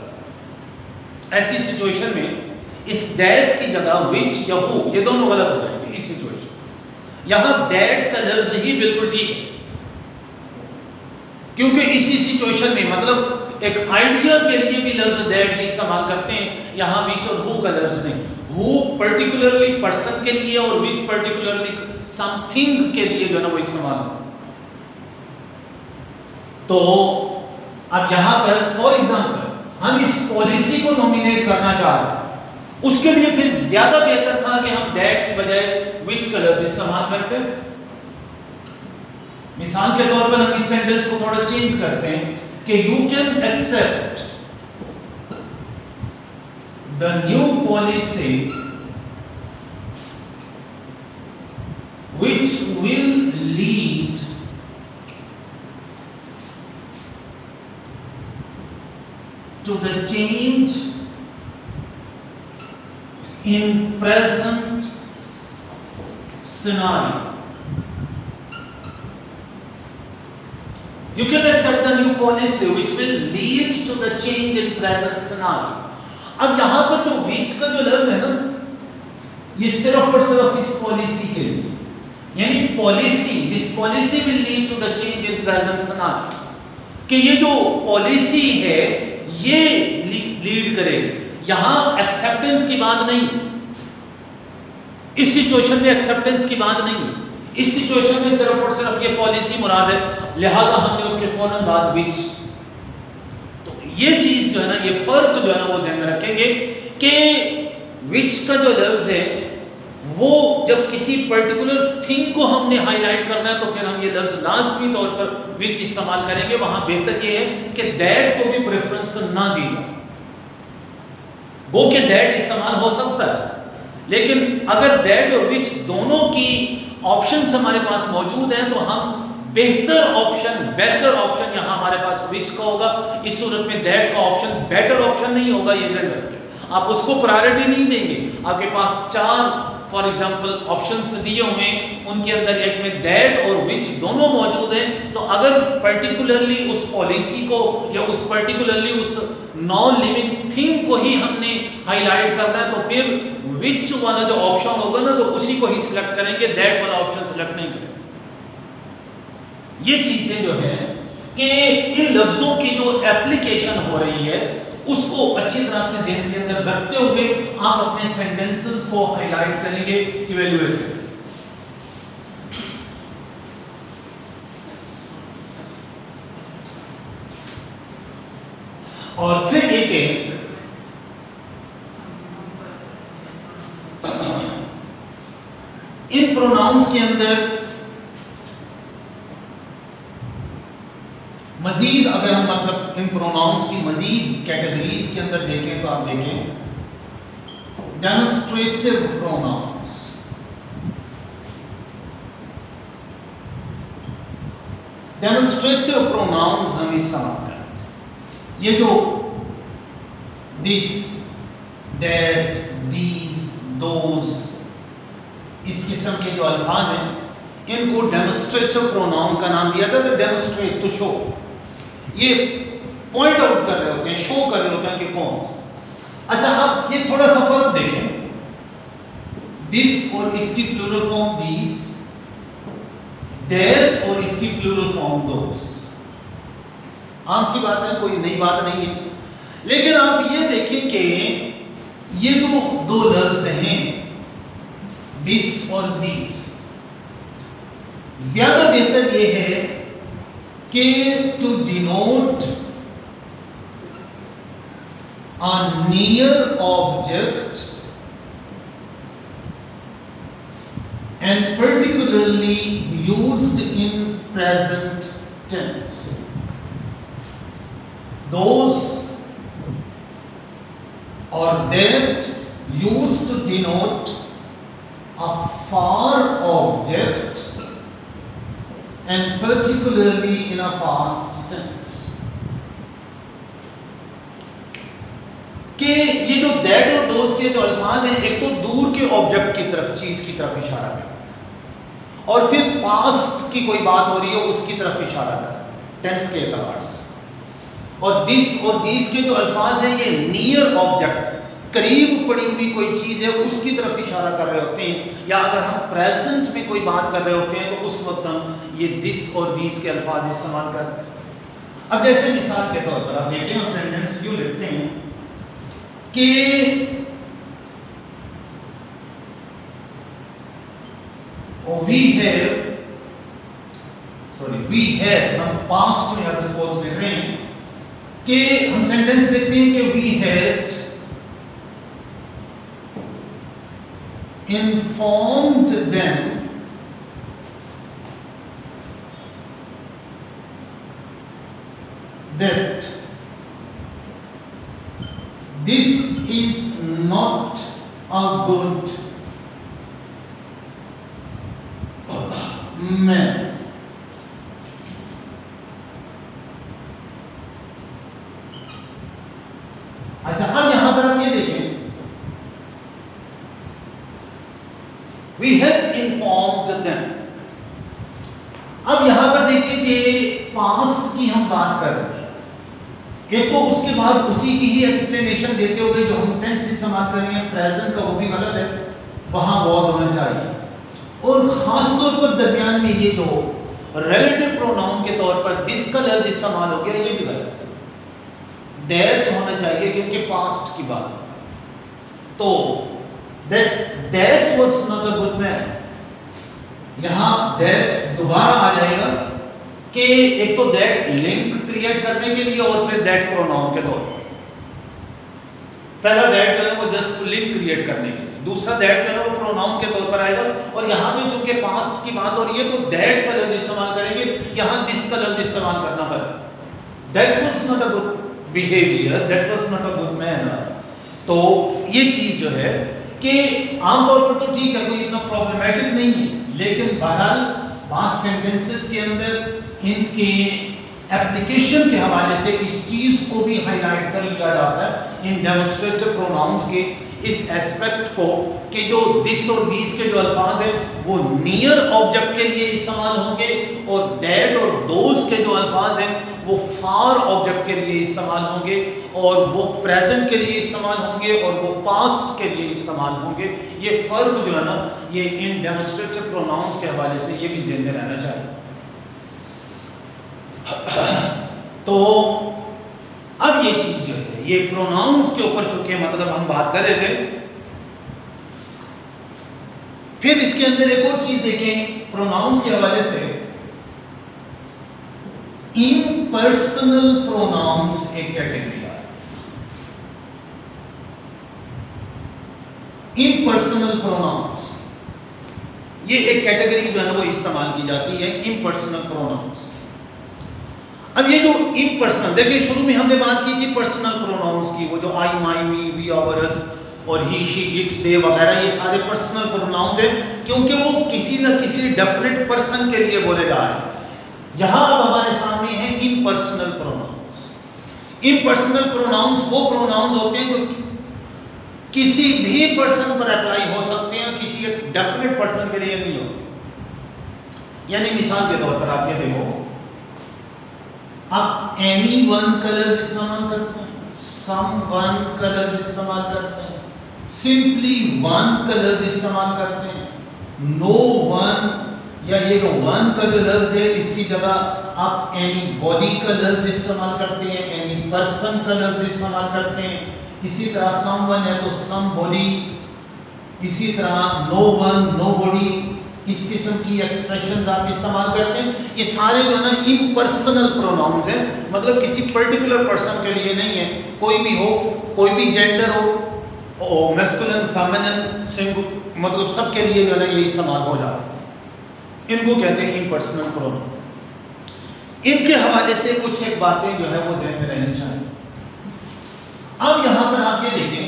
ऐसी सिचुएशन में इस दैट की जगह विच या हु, ये दोनों गलत हो जाएंगे इस सिचुएशन। यहां दैट का लफ्ज ही बिल्कुल ठीक है, क्योंकि इसी सिचुएशन में मतलब एक आइडिया के लिए भी लफ्ज दैट ही इस्तेमाल करते हैं, यहां विच और हु का लफ्ज नहीं। हु पर्टिकुलरली पर्सन के लिए और विच पर्टिकुलरली समथिंग के लिए जो है ना वो इस्तेमाल है। तो अब यहां पर फॉर एग्जांपल हम इस पॉलिसी को नॉमिनेट करना चाह रहे हैं, उसके लिए फिर ज्यादा बेहतर था कि हम दैट की बजाय विच का लफ्ज इस्तेमाल करते। मिसाल के तौर पर हम इस सेंटेंस को थोड़ा चेंज करते हैं कि you can accept the new policy which will lead to the change in present scenario. You can accept the new policy which will lead to the change in present scenario. अब यहां पर जो विच का जो लफ्ज है ना, ये सिर्फ और सिर्फ इस पॉलिसी के लिए, यानी policy, this policy will lead to the change in present scenario, कि ये जो पॉलिसी है ये लीड करेगी। यहां एक्सेप्टेंस की बात नहीं, इस सिचुएशन में एक्सेप्टेंस की बात नहीं, इस सिचुएशन में सिर्फ और सिर्फ ये पॉलिसी मुराद है, लिहाजा हमने उसके फौरन बाद विच। ये चीज जो है ना, ये फर्क जो है ना वो ध्यान में रखेंगे कि विच का जो लफ्ज है वो जब किसी पर्टिकुलर थिंग को हमने हाईलाइट करना है तो फिर हम ये लफ्ज लाजमी तौर पर विच इस्तेमाल करेंगे। वहां बेहतर ये है कि दैट को भी प्रेफरेंस ना दी जाए। वो कि दैट इस्तेमाल हो सकता है, लेकिन अगर दैट और विच दोनों की ऑप्शंस हमारे पास मौजूद हैं तो हम बेहतर ऑप्शन, बेटर ऑप्शन यहां हमारे पास विच का होगा। इस सूरत में दैट का ऑप्शन बेटर ऑप्शन नहीं होगा, ये ध्यान रखिए। आप उसको प्रायोरिटी नहीं देंगे। आपके पास 4 फॉर एग्जांपल ऑप्शंस दिए हुए हैं, उनके अंदर एक में दैट और विच दोनों मौजूद हैं, तो अगर पर्टिकुलरली उस पॉलिसी को या उस पर्टिकुलरली उस नॉन लिविंग थिंग को ही हमने हाईलाइट करना है, तो फिर विच वाला जो ऑप्शन होगा ना, तो उसी को ही सिलेक्ट करेंगे, दैट वाला ऑप्शन सिलेक्ट नहीं करेंगे। ये चीजें जो है कि इन लफ्जों की जो एप्लीकेशन हो रही है उसको अच्छी तरह से ध्यान के अंदर रखते हुए आप अपने सेंटेंसेस को हाईलाइट करेंगे, इवैल्यूएट करेंगे। और फिर एक इन प्रोनाउंस के अंदर मजीद, अगर हम मतलब इन प्रोनाउंस की मजीद कैटेगरीज के अंदर देखें तो आप देखें डेमोन्स्ट्रेटिव प्रोनाउंस, डेमोन्स्ट्रेटिव प्रोनाउंस हम इस समाप्त करें। ये जो दिस, दैट, दीज, दोज, इस किस्म के जो अल्फाज हैं, इनको डेमोन्स्ट्रेटिव प्रोनाउन का नाम दिया था। डेमोन्स्ट्रेट, टू शो, ये पॉइंट आउट कर रहे होते हैं, शो कर रहे होते हैं कि कौन सा। अच्छा, अब ये थोड़ा सा फर्क देखें, दिस और इसकी प्लूरल फॉर्म दीज, दैट और इसकी प्लूरल फॉर्म दोस। आम सी बात है, कोई नई बात नहीं है। लेकिन आप ये देखें कि ये जो दो लफ्ज हैं दिस और दीज, ज्यादा बेहतर ये है कि to denote a near object and particularly used in present tense. Those और that used to denote a far object and particularly in a past tense। कि ये जो दैट और दोस के जो अल्फाज हैं, एक तो दूर के ऑब्जेक्ट की तरफ, चीज की तरफ इशारा कर, और फिर पास्ट की कोई बात हो रही है उसकी तरफ इशारा कर टेंस के एतबार से। और दिस और दीस के जो अल्फाज हैं, ये नियर ऑब्जेक्ट, करीब पड़ी हुई कोई चीज है उसकी तरफ इशारा कर रहे होते हैं, या अगर हम प्रेजेंट में कोई बात कर रहे होते हैं तो उस वक्त हम ये दिस और दीस के अल्फाज इस्तेमाल करते हैं। अब जैसे मिसाल के तौर पर आप देखिए, हम सेंटेंस यूं लिखते हैं कि वी हैव, हम पास्ट में अगर सपोज लिख रहे हैं कि हम सेंटेंस लिखते हैं कि we had informed them that this is not a good man। अच्छा, अब यहां पर हम ये देखें, we have informed them। अब यहां पर देखिए कि पास्ट की हम बात कर रहे हैं, एक तो उसके बाद उसी की ही एक्सप्लेनेशन देते हुए जो हम टेंस इस्तेमाल कर रहे हैं प्रेजेंट का, वो भी गलत है, वहां वॉज होना चाहिए। और खास तौर पर दरमियान में ये जो रिलेटिव प्रोनाउन के तौर पर दिस का लफ्ज इस्तेमाल हो गया, ये भी गलत है, दैट होना चाहिए क्योंकि पास्ट की बात। तो that was not a good man, यहां that दोबारा आ जाएगा कि एक तो that लिंक क्रिएट करने के लिए और फिर that प्रोनाउन के तौर पर। पहला that जो है वो जस्ट लिंक क्रिएट करने के लिए, दूसरा that जो है वो प्रोनाउन के तौर पर आएगा। और यहां पे चूंकि पास्ट की बात हो रही है तो that का लफ्ज इस्तेमाल करेंगे, यहां this का लफ्ज इस्तेमाल करना पड़ेगा। that was not a good behavior, that was not a good manner। तो ये चीज जो है कि आमतौर पर तो ठीक है, कोई इतना प्रॉब्लमेटिक नहीं है, लेकिन बहरहाल पास्ट सेंटेंसेस के अंदर इनके एप्लीकेशन के हवाले से इस चीज को भी हाईलाइट कर लिया जाता है इन डेमोन्स्ट्रेटिव प्रोनाउंस के इस एस्पेक्ट को कि जो दिस और दीस के जो अल्फाज हैं वो नियर ऑब्जेक्ट के लिए इस्तेमाल होंगे और दैट और दोज के जो अल्फाज हैं वो फार ऑब्जेक्ट के लिए इस्तेमाल होंगे और वो प्रेजेंट के लिए इस्तेमाल होंगे और वो पास्ट के लिए इस्तेमाल होंगे। ये फर्क जो है ना ये इन डेमोन्स्ट्रेटिव प्रोनाउंस के हवाले से ये भी ज़हन में रहना चाहिए। तो अब ये चीज जो है ये प्रोनाउंस के ऊपर चूंकि मतलब हम बात कर रहे थे, फिर इसके अंदर एक और चीज देखें प्रोनाउंस के हवाले से, इम्पर्सनल प्रोनाउंस एक कैटेगरी है। इम्पर्सनल प्रोनाउंस ये एक कैटेगरी जो है ना वो इस्तेमाल की जाती है, इम्पर्सनल प्रोनाउंस। अब ये जो इम्पर्सनल, देखिए शुरू में हमने बात की थी पर्सनल प्रोनाउंस की, वो जो आई, माई, मी, वी, आवर्स और ही, शी, इट, दे वगैरह ये सारे पर्सनल प्रोनाउंस हैं क्योंकि वो किसी न किसी डेफिनेट पर्सन के लिए बोले जा रहे हैं। यहां अब हमारे सामने है इम्पर्सनल प्रोनाउंस। इम्पर्सनल प्रोनाउंस वो प्रोनाउंस होते हैं जो किसी भी पर्सन पर अप्लाई हो सकते हैं, किसी एक डेफिनेट पर्सन के लिए नहीं होते। यानी मिसाल के तौर पर आप ये देखो, आप एनी वन कलर इस्तेमाल करते हैं, सम वन कलर इस्तेमाल करते हैं, सिंपली वन कलर इस्तेमाल करते हैं, नो वन, या ये जो वन का जो लफ्ज है इसकी जगह आप एनी बॉडी का लफ्ज इस्तेमाल करते हैं, एनी पर्सन का लफ्ज इस्तेमाल करते हैं। इसी तरह सम वन है तो सम बॉडी, इसी तरह नो वन नो बॉडी, इस किस्म की एक्सप्रेशंस आप इस्तेमाल करते हैं। ये सारे जो है ना इम्पर्सनल प्रोनाउंस हैं, मतलब किसी पर्टिकुलर पर्सन के लिए नहीं है, कोई भी हो, कोई भी जेंडर हो, मैस्कुलिन, फेमिनिन, सिंगुलर, मतलब सबके लिए जो है ना ये इस्तेमाल हो जाता है। इनको कहते हैं इम्पर्सनल प्रोनाउन। इनके हवाले से कुछ एक बातें जो है वो ज़हन में रहनी चाहिए। अब यहां पर आप ये देखें,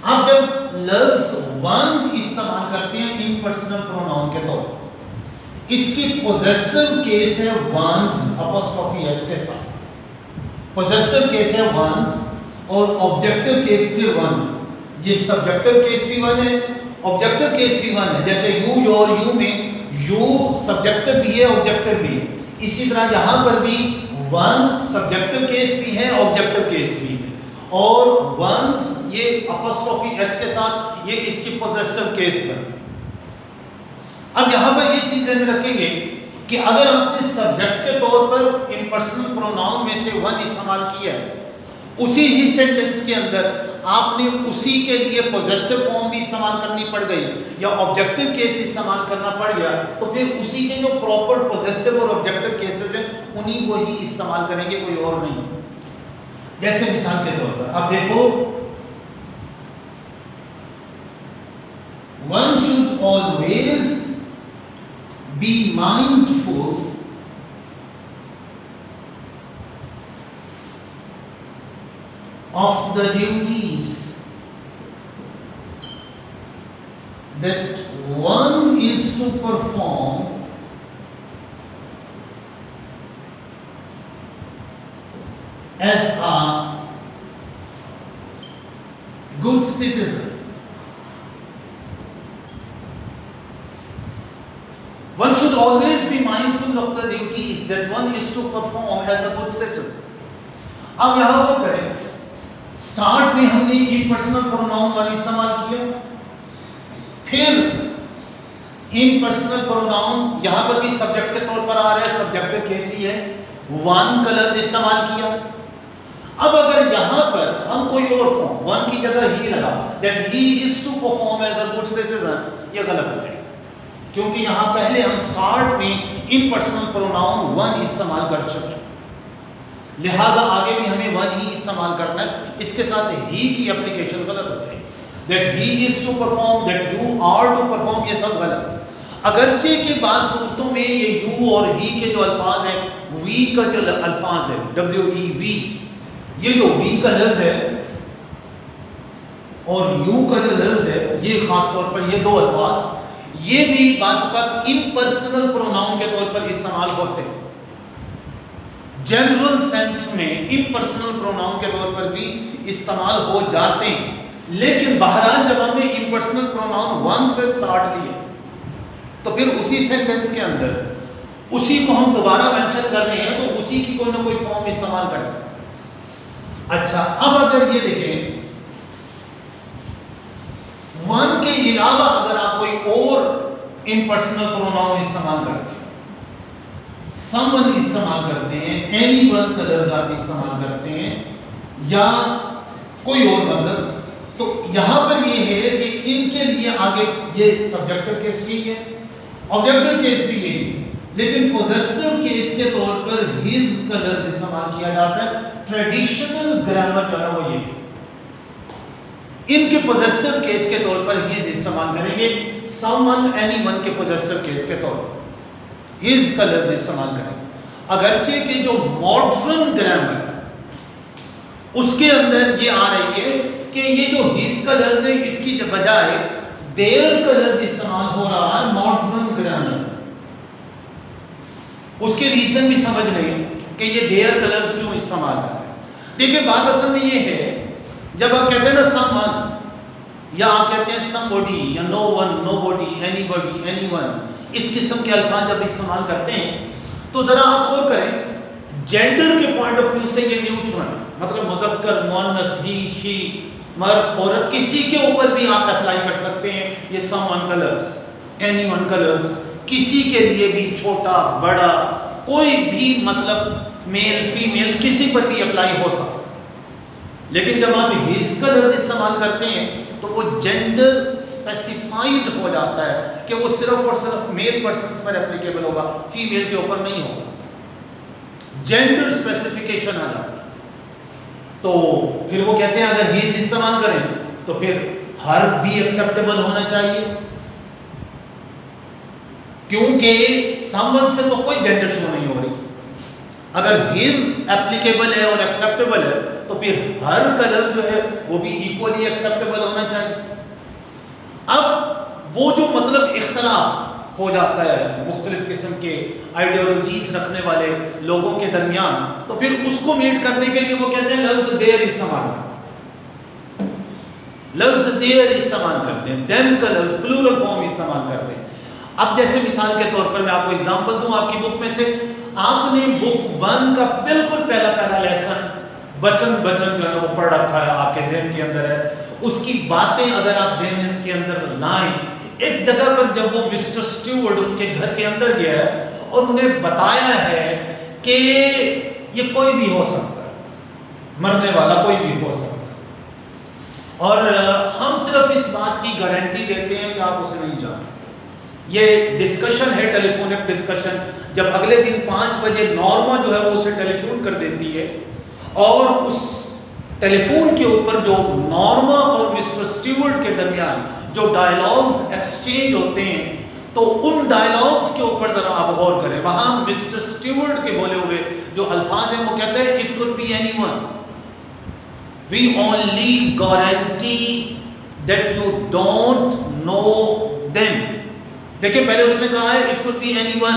आप जब लफ्ज वन इस्तेमाल करते हैं इम्पर्सनल प्रोनाउन के तौर, इसकी पोजेसिव केस है वंस अपॉस्ट्रोफी एस के साथ। पोजेसिव केस है वंस और ऑब्जेक्टिव केस भी वन। ये सब्जेक्टिव केस भी वन है, ऑब्जेक्टिव केस भी वन है। जैसे यू, योर, यू में यू सब्जेक्टिव भी है, ऑब्जेक्टिव भी है। इसी तरह यहां पर भी वन सब्जेक्टिव केस भी है, ऑब्जेक्टिव केस भी है। और वंस ये अपॉस्ट्रोफी एस के साथ, ये इसकी पोजेसिव केस है। अब यहां पर ये चीज ध्यान में रखेंगे कि अगर आपने सब्जेक्ट के तौर पर इम्पर्सनल प्रोनाउन में से वन इस्तेमाल किया है, उसी ही सेंटेंस के अंदर आपने उसी के लिए पोजेसिव फॉर्म भी इस्तेमाल करनी पड़ गई या ऑब्जेक्टिव केस इस्तेमाल करना पड़ गया, तो फिर उसी के जो प्रॉपर पोजेसिव और ऑब्जेक्टिव केसेस हैं उन्हीं को ही इस्तेमाल करेंगे, कोई और नहीं। जैसे मिसाल के तौर पर आप देखो, one should always be mindful of the duties that one is to perform as a good citizen. One should always be mindful of the duties that one is to perform as a good citizen. अब यहां वो करें, start में हमने impersonal pronoun वाली इस्तेमाल किया, फिर इम्पर्सनल प्रोनाउन यहां पर भी सब्जेक्ट के तौर पर आ रहा है, सब्जेक्टिव केस ही है, वन का लफ्ज इस्तेमाल किया। अब अगर यहां पर हम कोई और फॉर्म, वन की जगह ही लगा, that he is to perform as a good citizen, ये गलत हो जाएगा, क्योंकि यहां पहले हम स्टार्ट में इम्पर्सनल प्रोनाउन वन इस्तेमाल कर चुके हैं, लिहाजा आगे भी हमें वन ही इस्तेमाल करना है। इसके साथ ही की एप्लीकेशन गलत होती है, that he is to perform, that you are to perform, ये सब गलत। अगरचे के बाद सूरतों में ये यू और ही के जो अल्फाज हैं, वी का जो अल्फाज है, WEV, ये जो वी का लफ्ज है और यू का जो लफ्ज है, ये खास तौर पर ये दो अल्फाज, ये भी बात इम्पर्सनल प्रोनाउन के तौर पर इस्तेमाल होते हैं। जनरल सेंस में इम्पर्सनल प्रोनाउन के तौर पर भी इस्तेमाल हो जाते हैं, लेकिन बहरहाल जब हमने इम्पर्सनल प्रोनाउन वन से स्टार्ट लिया तो फिर उसी सेंटेंस के अंदर उसी को हम दोबारा मेंशन कर रहे हैं तो उसी की कोई ना कोई फॉर्म इस्तेमाल करें। अच्छा, अब अगर ये देखें वन के अलावा अगर आप कोई और इम्पर्सनल प्रोनाउन इस्तेमाल करते हैं, समवन इस्तेमाल करते हैं, एनीवन कलर्स आप इस्तेमाल करते हैं या कोई और मतलब, तो यहां पर ये है कि इनके लिए आगे ये सब्जेक्टिव केस भी है, ऑब्जेक्टिव केस भी है, लेकिन पोजेसिव केस के तौर पर हिज कलर्स इस्तेमाल किया जाता है। ट्रेडिशनल ग्रामर जो है वो ये इनके पोजेसिव केस के तौर पर हिज इस्तेमाल करेंगे, समवन एनीवन के पोजेसिव केस के तौर पर हिज कलर इस्तेमाल करेंगे। अगरचे कि जो मॉडर्न ग्रामर उसके अंदर ये आ रही है कि ये जो हिज कलर है इसकी बजाय देयर कलर इस्तेमाल हो रहा है मॉडर्न ग्रामर। उसके रीजन भी समझ लें कि ये देयर कलर्स क्यों इस्तेमाल कर रहे हैं। देखिए बात असल में ये है, जब आप कहते हैं ना समवन या आप कहते हैं समबॉडी या no one, nobody, anybody, anyone, इस किस्म के अल्फाज जब इस्तेमाल करते हैं तो जरा आप और करें जेंडर के पॉइंट ऑफ व्यू से ये न्यूट्रल, मतलब मुज़क्कर, मुअन्नस, ही, शी, मर्द, औरत, किसी के ऊपर भी आप अप्लाई कर सकते हैं ये समवन कलर्स, एनीवन कलर्स, किसी के लिए भी, छोटा बड़ा कोई भी, मतलब मेल फीमेल किसी पर भी अप्लाई हो सकता है। लेकिन जब आप हिज कलर्स इस्तेमाल करते हैं तो वो जेंडर स्पेसिफाइड हो जाता है कि वो सिर्फ और सिर्फ मेल पर्सन पर एप्लीकेबल होगा, फीमेल के ऊपर नहीं होगा। जेंडर स्पेसिफिकेशन आ जाता है। तो फिर वो कहते हैं अगर हिज इस्तेमाल करें तो फिर हर भी एक्सेप्टेबल होना चाहिए, क्योंकि समवन से तो कोई जेंडर शो नहीं हो रही। अगर हिज एप्लीकेबल है और एक्सेप्टेबल है तो फिर हर कलर जो है वो भी इक्वली एक्सेप्टेबल होना चाहिए। अब वो जो मतलब इख्तलाफ हो जाता है मुख्तलिफ किस्म के आइडियोलॉजीज रखने वाले लोगों के दरमियान, तो फिर उसको मीट करने के लिए वो कहते हैं लफ्ज देयर इस्तेमाल करते हैं, लफ्ज देयर इस्तेमाल करते हैं, देम का लफ्ज प्लूरल फॉर्म इस्तेमाल करते हैं। अब जैसे मिसाल के तौर पर मैं आपको एग्जांपल दूं आपकी बुक में से, आपने बुक 1 का बिल्कुल पहला लेसन वचन जो है वो पढ़ रखा है, आपके ज़हन के अंदर है, उसकी बातें अगर आप ज़हन के अंदर लाएं, एक जगह पर जब वो मिस्टर स्टुअर्ट उनके घर के अंदर गया है और उन्हें बताया है कि ये कोई भी हो सकता है, मरने वाला कोई भी हो सकता है, और हम सिर्फ इस बात की गारंटी देते हैं कि आप उसे नहीं जानते। ये डिस्कशन है, टेलीफोनिक डिस्कशन, जब अगले दिन 5 बजे नॉर्मा जो है वो उसे टेलीफोन कर देती है और उस टेलीफोन के ऊपर जो नॉर्मा और मिस्टर स्टुअर्ट के दरमियान जो डायलॉग्स एक्सचेंज होते हैं, तो उन डायलॉग्स के ऊपर जरा आप गौर करें। वहां मिस्टर स्टुअर्ट के बोले हुए जो अल्फाज हैं वो कहते हैं it could be anyone, we only guarantee that you don't know them. देखिए पहले उसने कहा है इट कुड बी एनीवन,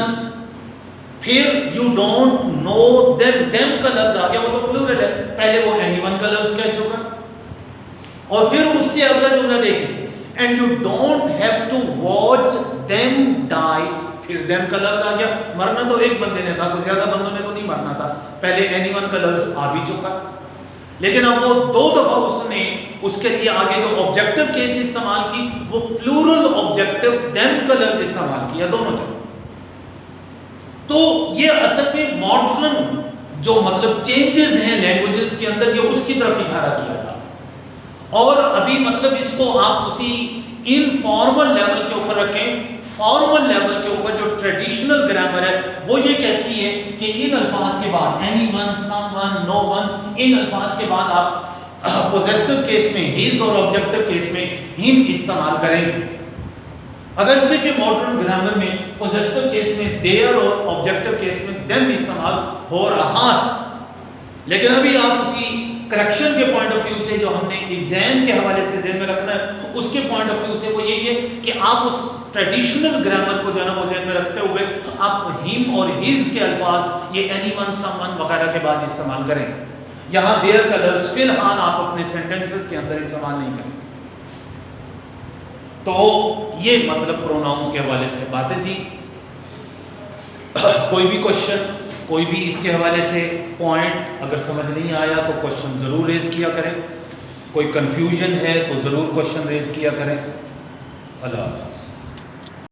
फिर you don't know them, them का लफ्ज आ गया, वो तो प्लूरल है, पहले वो एनीवन का लफ्ज कह चुका, और फिर उससे अगला जुमला देखिए and you don't have to watch them die, फिर देम का लफ्ज आ गया। मरना तो एक बंदे ने था, कोई ज्यादा बंदों ने तो नहीं मरना था, पहले एनीवन का लफ्ज आ भी चुका, लेकिन अब वो 2 दफा उसने उसके लिए आगे जो ऑब्जेक्टिव केस इस्तेमाल की वो प्लूरल ऑब्जेक्टिव देम का लफ्ज इस्तेमाल किया दोनों जगह। तो ये असल में मॉडर्न जो मतलब चेंजेस हैं लैंग्वेजेस के अंदर, ये उसकी तरफ इशारा किया था। और अभी मतलब इसको आप उसी इनफॉर्मल लेवल के ऊपर रखें, फॉर्मल लेवल के ऊपर जो ट्रेडिशनल ग्रामर है वो ये कहती है कि इन अल्फाज के बाद एनीवन, समवन, नो वन, इन अल्फाज के बाद आप पोजेसिव केस में हिज और ऑब्जेक्टिव केस में हिम इस्तेमाल करेंगे। अगरचे कि मॉडर्न ग्रामर में पोजेसिव केस में देयर और ऑब्जेक्टिव केस में देम इस्तेमाल हो रहा है, लेकिन अभी आप उसी करेक्शन के पॉइंट ऑफ व्यू से जो हमने एग्जाम के हवाले से ज़हन में रखना है उसके पॉइंट पॉइंट ऑफ व्यू से वो यही है कि आप उस ट्रेडिशनल ग्रामर को जो है ना वो ज़हन में रखते हुए आप हिम और हिज के अल्फाज ये एनीवन, समवन वगैरह के बाद इस्तेमाल करें। यहाँ देयर का लफ्ज़ फिलहाल आप अपने सेंटेंसेस के अंदर इस्तेमाल नहीं करें। तो ये मतलब प्रोनाउंस के हवाले से बातें थी। कोई भी क्वेश्चन, कोई भी इसके हवाले से पॉइंट अगर समझ नहीं आया तो क्वेश्चन ज़रूर रेज किया करें। कोई कंफ्यूजन है तो ज़रूर क्वेश्चन रेज किया करें। अल्लाह हाफ़िज़।